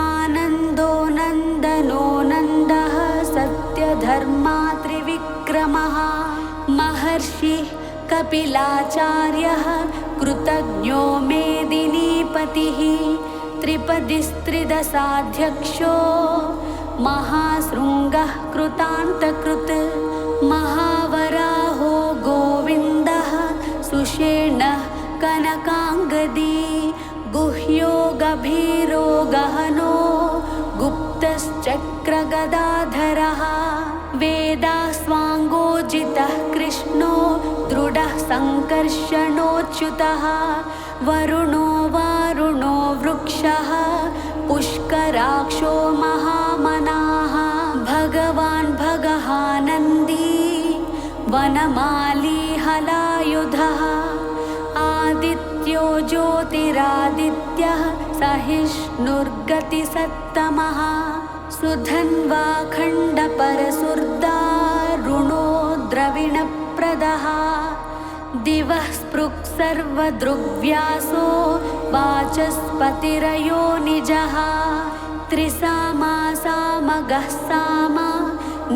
आनन्दो नन्दनो नन्दः सत्यधर्मा त्रिविक्रमः विक्रमः महर्षिः कपिलाचार्यः कृतज्ञो मेदिनीपतिः त्रिपदिस्त्रिदशाध्यक्षो महाशृङ्गः कृतान्तकृत् महावराहो गोविन्दः सुषेणः कनकाङ्गदी गुह्यो गभीरो गहनो गुप्तश्चक्रगदाधरः वेदास्वाङ्गोजितः कृष्णो दृढः सङ्कर्षणोच्युतः वरुणो वारुणो वृक्षः पुष्कराक्षो महामनाः भगवान् भगहानन्दी वनमाली हलायुधः आदित्यो ज्योतिरादित्यः सहिष्णुर्गतिसत्तमः सुधन्वा खण्डपरशुर्दारुणो द्रविणप्रदः दिवः स्पृक् सर्वदृग्व्यासो वाचस्पतिरयो निजः त्रिसामा सामगः साम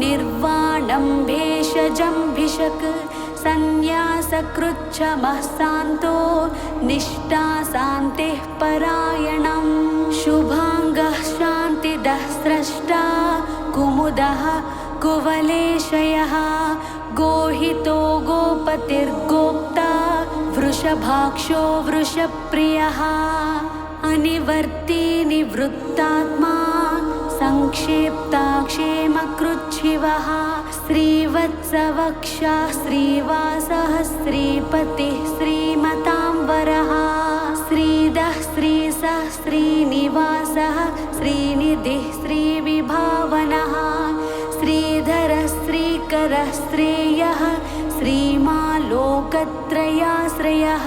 निर्वाणं भेषजं भिषक् संन्यासकृच्छमः शान्तो निष्ठा शान्तिः परायणं शुभाङ्गः शान्तिदः स्रष्टा कुमुदः कुवलेशयः गोहितो गोपतिर्गोप्ता वृषभाक्षो वृषप्रियः अनिवर्ती निवृत्तात्मा संक्षेप्ता क्षेमकृच्छिवः श्रीवत्सवक्षा श्रीवासः श्रीपतिः श्रीमताम्बरः श्रीदः श्रीसः श्रीनिवासः श्रीनिधिः श्रीविभावनः श्रीधरः श्रीकरः श्रेयः श्रीमालोकत्रयाश्रयः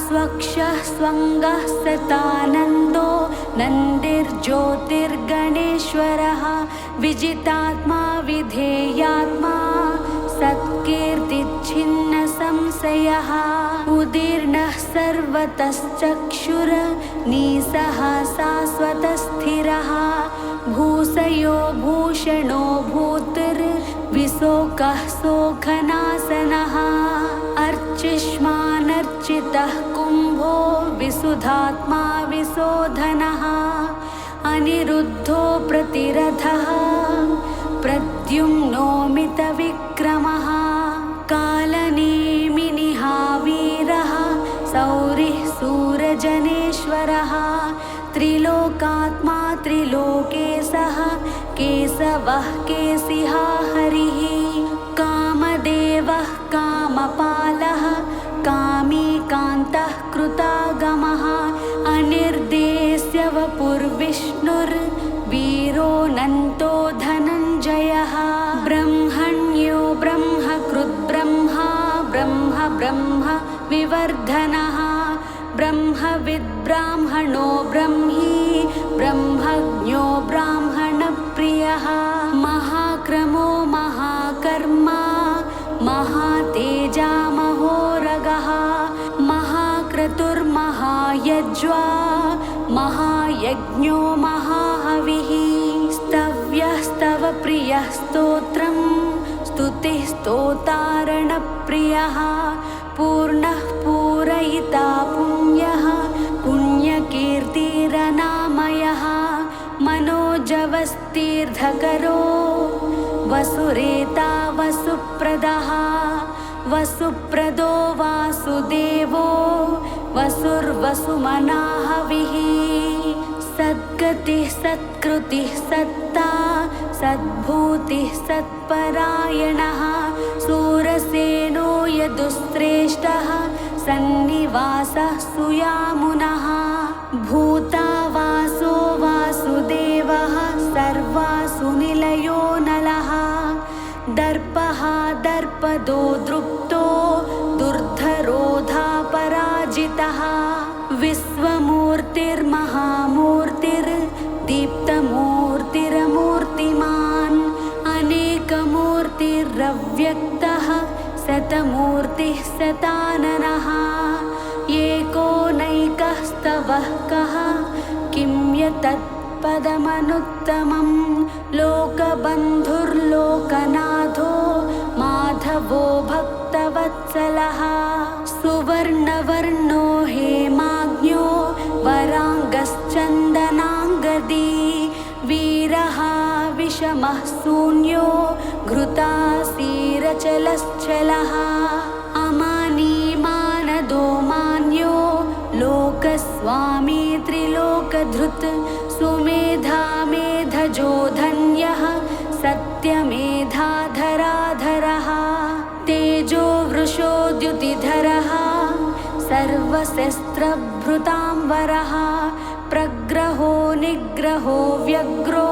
स्वक्षः स्वङ्गः सतानन्दो नन्दिर्ज्योतिर्गणेश्वरः विजितात्मा विधेयात्मा सत्कीर्तिच्छिन्न संशयः उदीर्णः सर्वतश्चक्षुर्निशः शाश्वतस्थिरः भूषयो भूषणो भूतिर्विशोकः शोकनाशनः अर्चिष्मानर्चितः कुम्भो विशुद्धात्मा विशोधनः अनिरुद्धो प्रतिरथः प्रद्युम्नोमितविक्रमः कालनेमिनिहावीरः शौरिः शूरजनेश्वरः त्रिलोकात्मा त्रिलोकेशः केशवः केशिहा हरिः कामदेवः कामपालः कामीकान्तः कृतागमः अनिर्देश्य वपुर्विष्णुर्वीरोऽनन्तो धनञ्जयः ब्रह्मण्यो ब्रह्मकृद्ब्रह्मा ब्रह्म ब्रह्म विवर्धनः ब्रह्मविद्ब्राह्मणो ब्रह्मी ब्रह्मज्ञो ब्राह्मणप्रियः महाक्रमो महाकर्मा महातेजा महोरगः महाक्रतुर्महायज्वा महायज्ञो महाहविः स्तव्यः स्तवप्रियः स्तोत्रं स्तुतिः स्तोतारणप्रियः पूर्णः पूरयिता पुण्यः पुण्यकीर्तिरनामयः मनोजवस्तीर्धकरो वसुरेता वसुप्रदः वसुप्रदो वासुदेवो वसुर्वसुमनाहविः सद्गतिः सत्कृतिः सत्ता सद्भूतिः सत्परायणः सूरसेनो यदुश्रेष्ठः सन्निवासः सुयामुनः भूता वासो वासुदेवः सर्वासु निलयो नलः दर्पः दर्पदो दृप्तो दुर्धरोधा पराजितः विश्वमूर्तिर्महामूर्तिर्दीप्तमूर्तिरमूर्तिमान् अनेकमूर्तिरव्यक्तः शतमूर्तिः शताननः एकोनैकस्तवः कः किं यत्तत्पदमनुत्तमं लोकबन्धुर्लोकनाथो नीलाचलश्चलः अमानी मानदो मान्यो लोकस्वामी त्रिलोकधृत् सुमेधा मेधजो धन्यः सत्यमेधाधराधरः तेजो वृषोद्युतिधरः सर्वशस्त्रभृताम्बरः प्रग्रहो निग्रहो व्यग्रो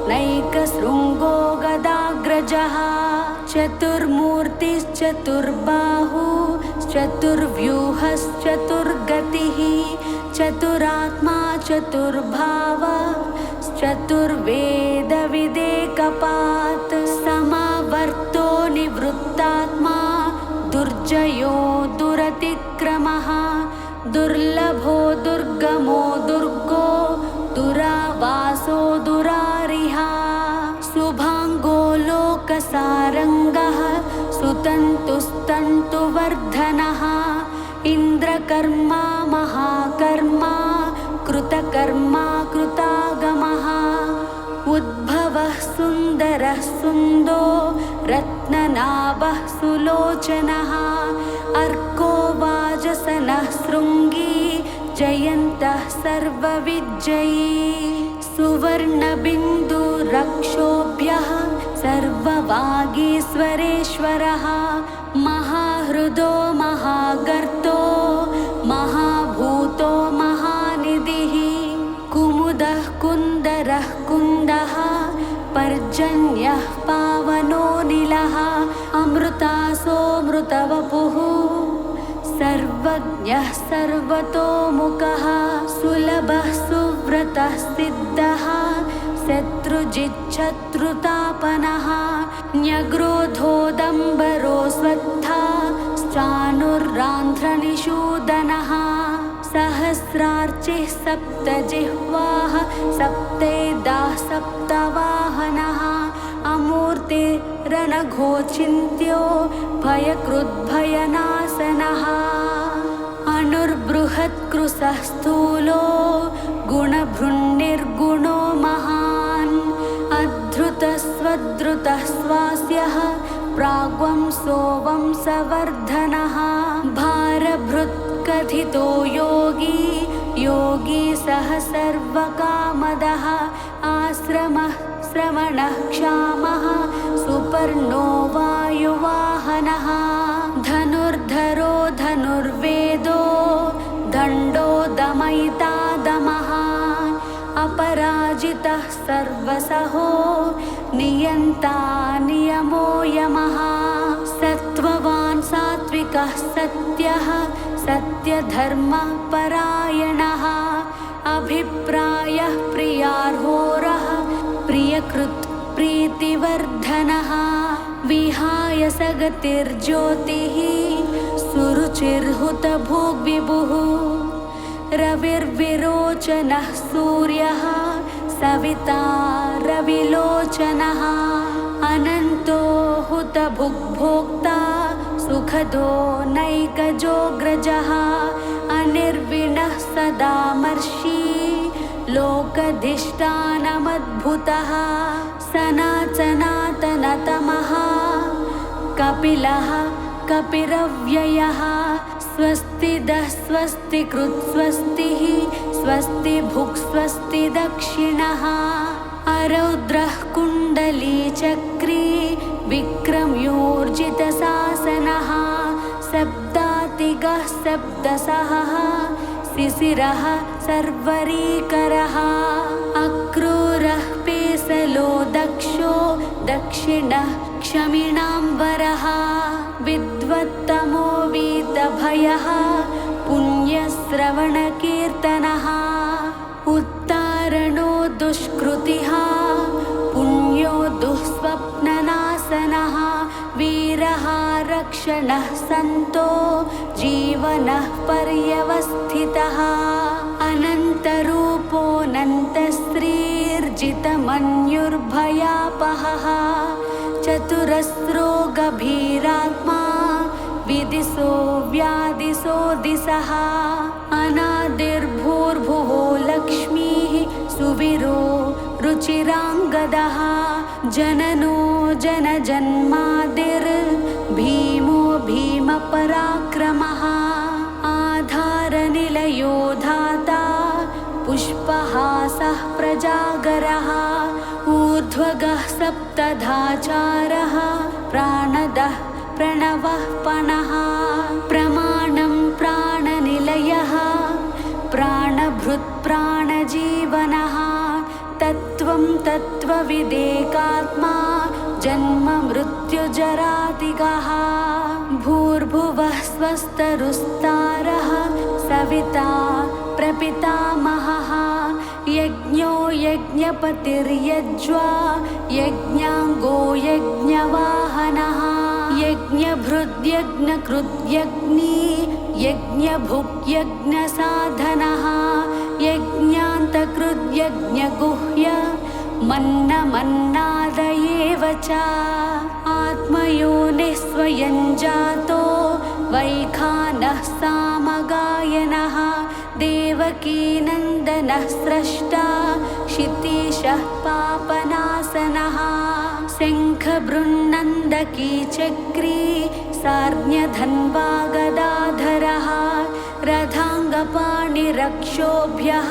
नैकशृङ्गो गदाग्रजः चतुर्मूर्तिश्चतुर्बाहु चतुर्व्यूहश्चतुर्गतिः चतुरात्मा चतुर्भाव चतुर्वेदविदेकपात् समावर्तो निवृत्तात्मा दुर्जयो दुरतिक्रमः दुर्लभो दुर्गमो दुर्गो दुरावासो दुरारिहा शुभाङ्गो लोकसारङ्गः सुतन्तुस्तन्तुवर्धनः इन्द्रकर्मा महाकर्मा कृतकर्मा कृतागमः उद्भवः सुन्दरः सुन्दो रत्ननाभः सुलोचनः अर्को वाजसनः शृङ्गी जयन्तः सर्वविजयी सुवर्णबिन्दुरक्षोभ्यः सर्ववागीश्वरेश्वरः महाहृदो महागर्तो महाभूतो महानिधिः कुमुदः कुन्दरः कुन्दः पर्जन्यः पावनो निलः अमृतासोऽमृतवपुः सर्वज्ञः सर्वतोमुखः सुलभः सुव्रतः सिद्धः शत्रुजिच्छत्रुतापनः न्यग्रोधोदम्बरो स्वत्था चानुर्रान्ध्रनिषूदनः सहस्रार्चिः सप्तजिह्वाः सप्तेदाः सप्तवाहनः अमूर्तिरनघोचिन्त्यो भयकृद्भयनाशनः अनुर्बृहत्कृशः स्थूलो गुणभृन्निर्गुणो महान् अधृतस्वधृतः स्वास्यः प्राग्वंसो वंशवर्धनः भारभृत्कथितो योगी योगी सः सर्वकामदः आश्रमः श्रवणः क्षामः सुपर्णो वायुवाहनः धनुर्धरो धनुर्वेदो दण्डो दमयिता दमः अपराजितः सर्वसहो नियन्ता नियमो यमः सत्त्ववान् सात्विकः सत्यः सत्यधर्मः परायणः अभिप्रायः प्रियार्होरः प्रियकृत् प्रीतिवर्धनः विहाय सगतिर्ज्योतिः सुरुचिर्हुतभुग्विभुः रविर्विरोचनः सूर्यः सविता रविलोचनः अनन्तो हुतभुग्भोक्ता सुखदो नैकजोऽग्रजः अनिर्विणः सदामर्षि लोकधिष्ठानमद्भुतः सनातनतमः कपिलः कपिरव्ययः स्वस्तिदः स्वस्तिकृत् स्वस्तिः स्वस्ति भुक् स्वस्ति दक्षिणः अरौद्रः कुण्डलीचक्री विक्रम्योर्जितशासनः शब्दातिगः शब्दसहः शिशिरः सर्वरीकरः अक्रूरः पेसलो दक्षो दक्षिणः क्षमिणाम्बरः विद्वत्तमो वीतभयः पुण्यश्रवणकीर्तनः उत्तारणो दुष्कृतिः पुण्यो दुःस्वप्ननाशनः वीरः रक्षणः सन्तो जीवनः पर्यवस्थितः अनन्तरूपोऽनन्तस्त्रीर्जितमन्युर्भयापहः चतुरस्रो गभीरात्मा विदिशो व्यादिशो दिशः अनादिर्भूर्भुवो लक्ष्मीः सुवीरो रुचिराङ्गदः जननो जनजन्मादिर्भीमो भीमपराक्रमः आधारनिलयो धाता पुष्पहासः प्रजागरः ऊर्ध्वगः सप्तधाचारः प्राणदः प्रणवः पणः प्रमाणं प्राणनिलयः प्राणभृत् प्राणजीवनः तत्त्वं तत्त्वविदेकात्मा जन्म मृत्युजरादिगः भूर्भुवः स्वस्तरुस्तारः सविता प्रपितामहः यज्ञो यज्ञपतिर्यज्वा यज्ञाङ्गो यज्ञवाहनः यज्ञभृद्यज्ञकृद्यज्ञी यज्ञभुक्यज्ञसाधनः यज्ञान्तकृद्यज्ञगुह्य मन्नमन्नादयेव च आत्मयोनिः स्वयं जातो वैखानः सामगायनः देवकीनन्दनः स्रष्टा क्षितीशः पापनाशनः शङ्खबृन्नन्दकी चक्री सार्ज्ञधन्वा गदाधरः रथाङ्गपाणिरक्षोभ्यः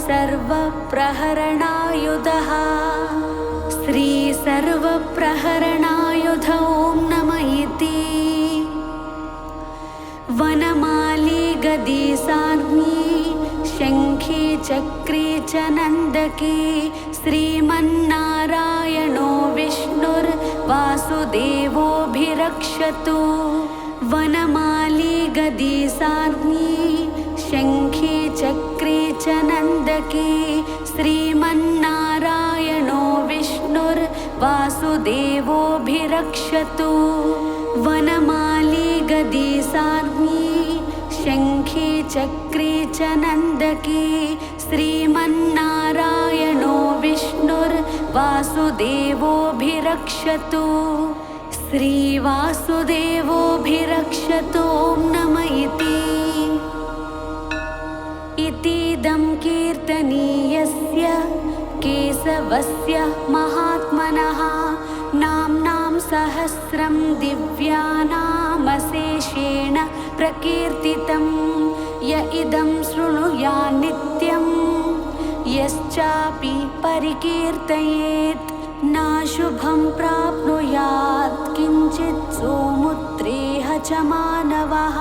सर्वप्रहरणायुधः श्री सर्वप्रहरणायुध ॐ नमः इति वनमाली गदी सार्ञी शङ्खी चक्री च नन्दकी श्रीमन्नारायणो विष्णुर्वासुदेवोऽभिरक्षतु वनमाली गदी सार्ञी शङ्खी चक्री च नन्दकी श्रीमन्नारायणो विष्णुर्वासुदेवोऽभिरक्षतु वनमाली गदी सार्ञी शङ्खी चक्री च नन्दकी श्रीमन्नारायणो विष्णुर्वासुदेवोऽभिरक्षतु श्रीवासुदेवोऽभिरक्षतु ॐ नमः इतीदं कीर्तनीयस्य केशवस्य महात्मनः नाम्नां सहस्रं दिव्यानामशेषेण प्रकीर्तितं य इदं शृणुयात् नित्यं यश्चापि परिकीर्तयेत् नाशुभं प्राप्नुयात् किञ्चित् सोमुत्रेह च मानवः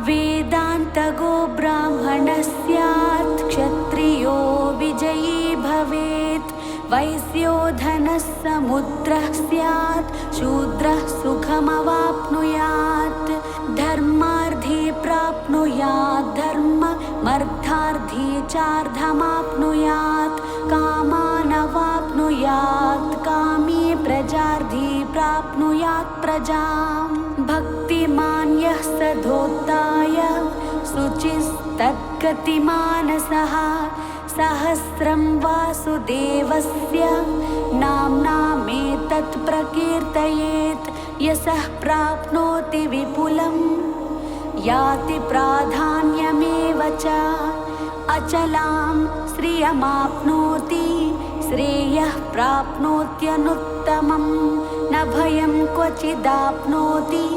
वेदान्तगो ब्राह्मणः स्यात् क्षत्रियो विजयी भवेत् वैश्यो धनः समुद्रः स्यात् शूद्रः सुखमवाप्नुयात् धर्मार्थी प्राप्नुयात् धर्ममर्थार्थी चार्धमाप्नुयात् कामानवाप्नुयात् कामी प्रजार्थी प्राप्नुयात् प्रजाम् भक्तिमान् यः सधोत्ताय शुचिस्तद्गतिमानसः सहस्रं वासुदेवस्य नाम्नामेतत् प्रकीर्तयेत् यशः प्राप्नोति विपुलं याति प्राधान्यमेव च अचलां श्रियमाप्नोति श्रेयः प्राप्नोत्यनुत्तमं न भयं क्वचिदाप्नोति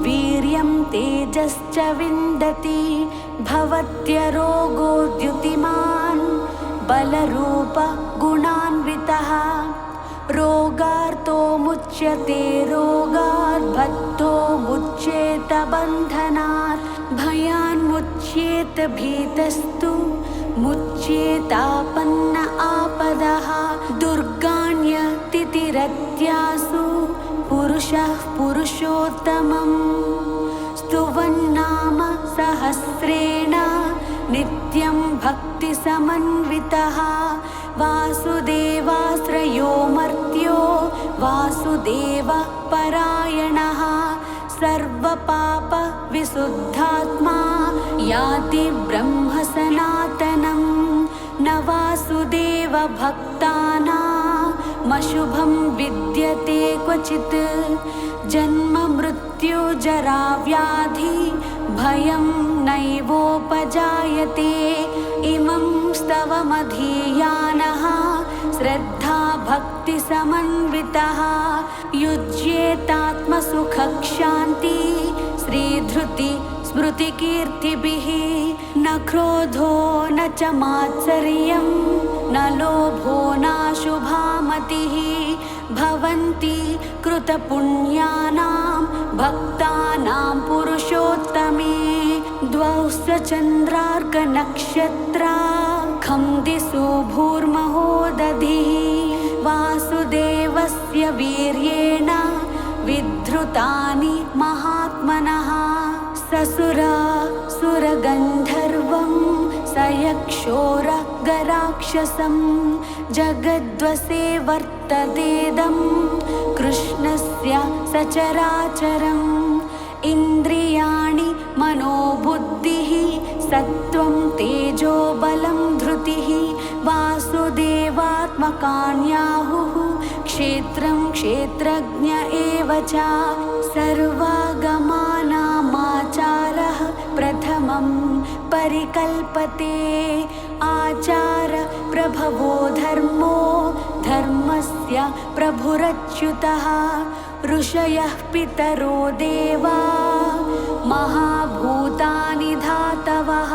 वीर्यं तेजश्च विन्दति भवत्यरोगो द्युतिमान् बलरूप गुणान्वितः रोगार्तो मुच्यते रोगात् बद्धो मुच्येत बन्धनात् भयान्मुच्येत भीतस्तु मुच्येतापन्न आपदः दुर्गाण्यतिथिरत्यासु पुरुषः पुरुषोत्तमम् स्तुवन्नाम सहस्रेण नित्यं भक्तिसमन्वितः वासुदेवाश्रयो मर्त्यो वासुदेवः परायणः सर्वपापविशुद्धात्मा याति ब्रह्म सनातनं न वासुदेवभक्तानामशुभं विद्यते क्वचित् जन्म मृत्यु जरा व्याधि भयं नैवोपजायते इमं स्तवमधीयानः श्रद्धा भक्ति समन्वितः युज्येतात्मसुखक्षान्ति श्रीधृति स्मृतिकीर्तिभिः न क्रोधो न च मात्सर्यं न लोभो नाशुभामतिः भवन्ति कृतपुण्यानां भक्तानां पुरुषोत्तमे द्वौ चन्द्रार्कनक्षत्रा खं दिशो भूर्महो दधिः वासुदेवस्य वीर्येण विधृतानि महात्मनः ससुरासुरगन्धर्वं सयक्षोरगराक्षसं जगद्वसे वर्ततेदं कृष्णस्य सचराचरम् इन्द्रियाणि मनोबुद्धिः सत्त्वं तेजो बलं धृतिः वासुदेवात्मकान्याहुः क्षेत्रं क्षेत्रज्ञ एव च सर्वागमानामाचारः प्रथमं परिकल्पते आचार प्रभवो धर्मो धर्मस्य प्रभुरच्युतः ऋषयः पितरो देवा महाभूतानि धातवः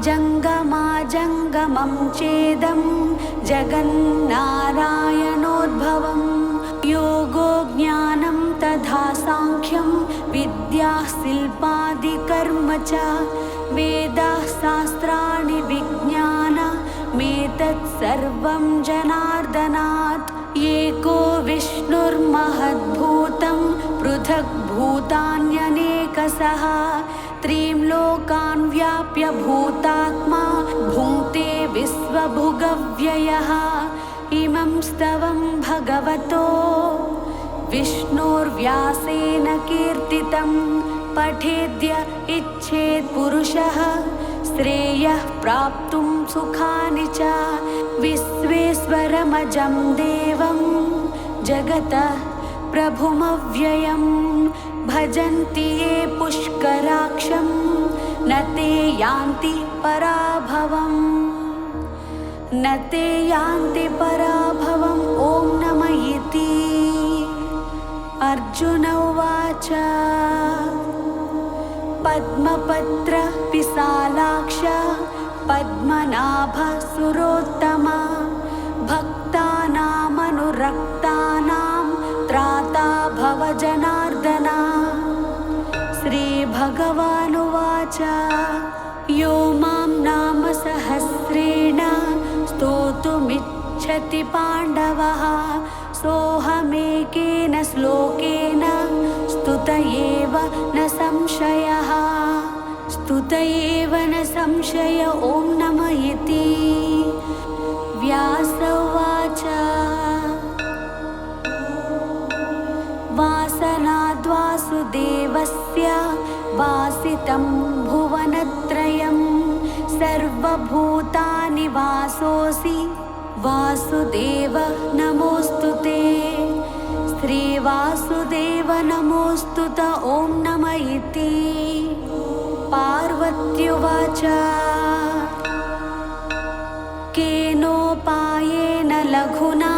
जङ्गमाजङ्गमं चेदं जगन्नारायणोद्भवं योगो ज्ञानं तथा साङ्ख्यं विद्या शिल्पादिकर्म च वेदाः शास्त्राणि विज्ञानमेतत् सर्वं जनार्दनात् एको विष्णुर्महद्भूतं पृथग्भूतान्यनेकशः त्रीं लोकान् व्याप्य भूतात्मा भुङ्क्ते विश्वभुगव्ययः इमं स्तवं भगवतो विष्णोर्व्यासेन कीर्तितं पठेद्य इच्छेत् पुरुषः श्रेयः प्राप्तुं सुखानि च विश्वेश्वरमजं देवं जगतः प्रभुमव्ययं भजन्ति ये पुष्कराक्षं न ते यान्ति पराभवम् न ते यान्ति पराभवम् ॐ नमः इति अर्जुन उवाच पद्मपत्र विशालाक्ष पद्मनाभ सुरोत्तमा भक्तानामनुरक्तानां त्राता भव जनार्दना श्रीभगवानुवाच यो मां नाम सहस्रेण स्तोतुमिच्छति पाण्डवः सोऽहमेकेन श्लोकेन स्तुत एव न संशयः स्तुत एव न संशय ॐ नमः इति व्यास उवाच वासनाद्वासुदेवस्य वासितं भुवनत्रयं सर्वभूतानि वासोऽसि वासुदेव नमोऽस्तु ते श्रीवासुदेव नमोऽस्तु त ॐ नमः इति पार्वत्युवाच केनोपायेन लघुना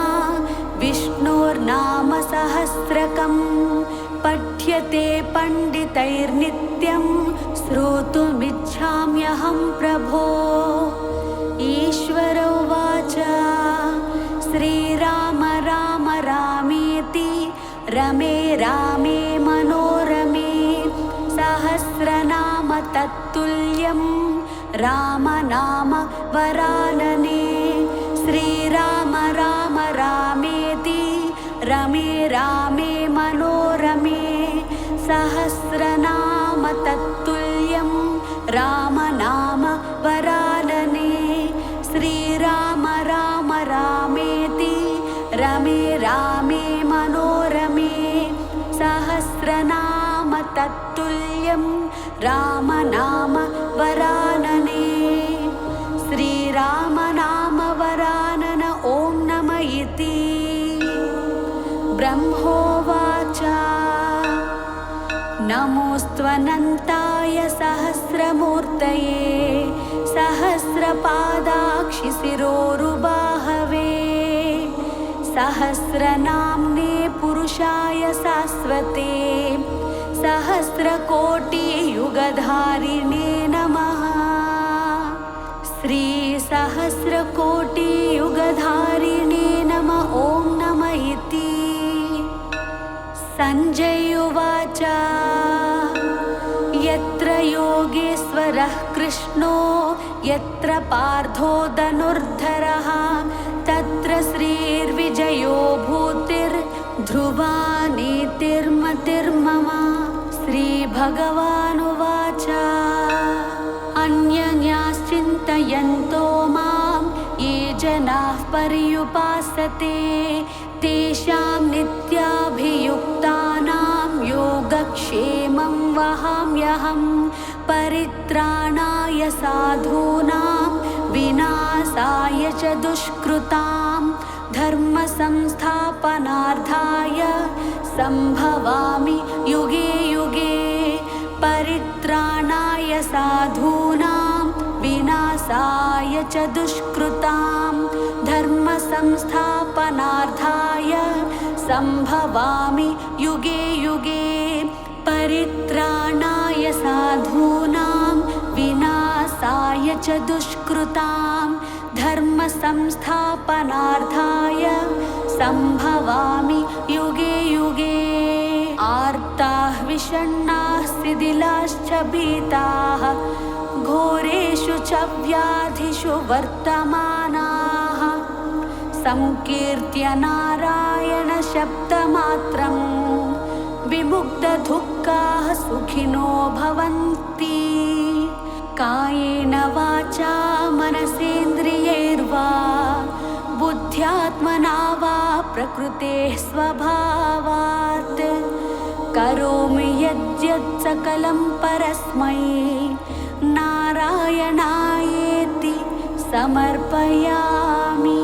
विष्णोर्नाम सहस्रकं पठ्यते पण्डितैर्नित्यं श्रोतुमिच्छाम्यहं प्रभो ईश्वर उवाच श्रीराम राम रामेति रमे रामे मनोरमे सहस्रनाम तत्तुल्यं रामनाम वरानने श्रीराम राम रामेति रमे रामे मनोरमे सहस्रनाम तत्तुल्यं रामनाम वरानने श्रीराम राम रामेति रमे रामे मनोरमे सहस्रनाम तत्तुल्यं रामनाम वरानने श्रीराम नाम वरानन ॐ नमः इति ब्रह्मोवाच नमोऽस्त्वनन्ताय सहस्रमूर्तये सहस्रपादाक्षि शिरोरुबाहवे सहस्रनाम्ने पुरुषाय शाश्वते सहस्रकोटियुगधारिणे नमः। श्रीसहस्रकोटियुगधारिणे नमः। ॐ नमः इति। सञ्जय उवाच यत्र योगेश्वरः कृष्णो यत्र पार्थो धनुर्धरः तत्र श्रीर्विजयो भूतिर्ध्रुवा नीतिर्मतिर्मम। श्रीभगवानुवाच अन्यन्याश्चिन्तयन्तो मां ये जनाः पर्युपासते तेषां नित्याभियुक्तानां योगक्षेमं वहाम्यहं। परित्राणाय साधूनां विनाशाय च दुष्कृतां धर्मसंस्थापनार्थाय सम्भवामि युगे युगे। परित्राणाय साधूनां विनाशाय च दुष्कृतां धर्मसंस्थापनार्थाय सम्भवामि युगे युगे। परित्राणाय साधूनां विनाशाय च दुष्कृतां धर्मसंस्थापनार्थाय सम्भवामि युगे युगे। आर्ताः विषण्णाः शिथिलाश्च भीताः घोरेषु च व्याधिषु वर्तमानाः संकीर्त्य नारायणशब्दमात्रं विमुक्तदुःखाः सुखिनो भवन्ति। कायेन वाचा मनसेन्द्रियैर्वा बुद्ध्यात्मना वा प्रकृतेः स्वभावात् करोमि यद्यत् सकलं परस्मै नारायणायेति समर्पयामि।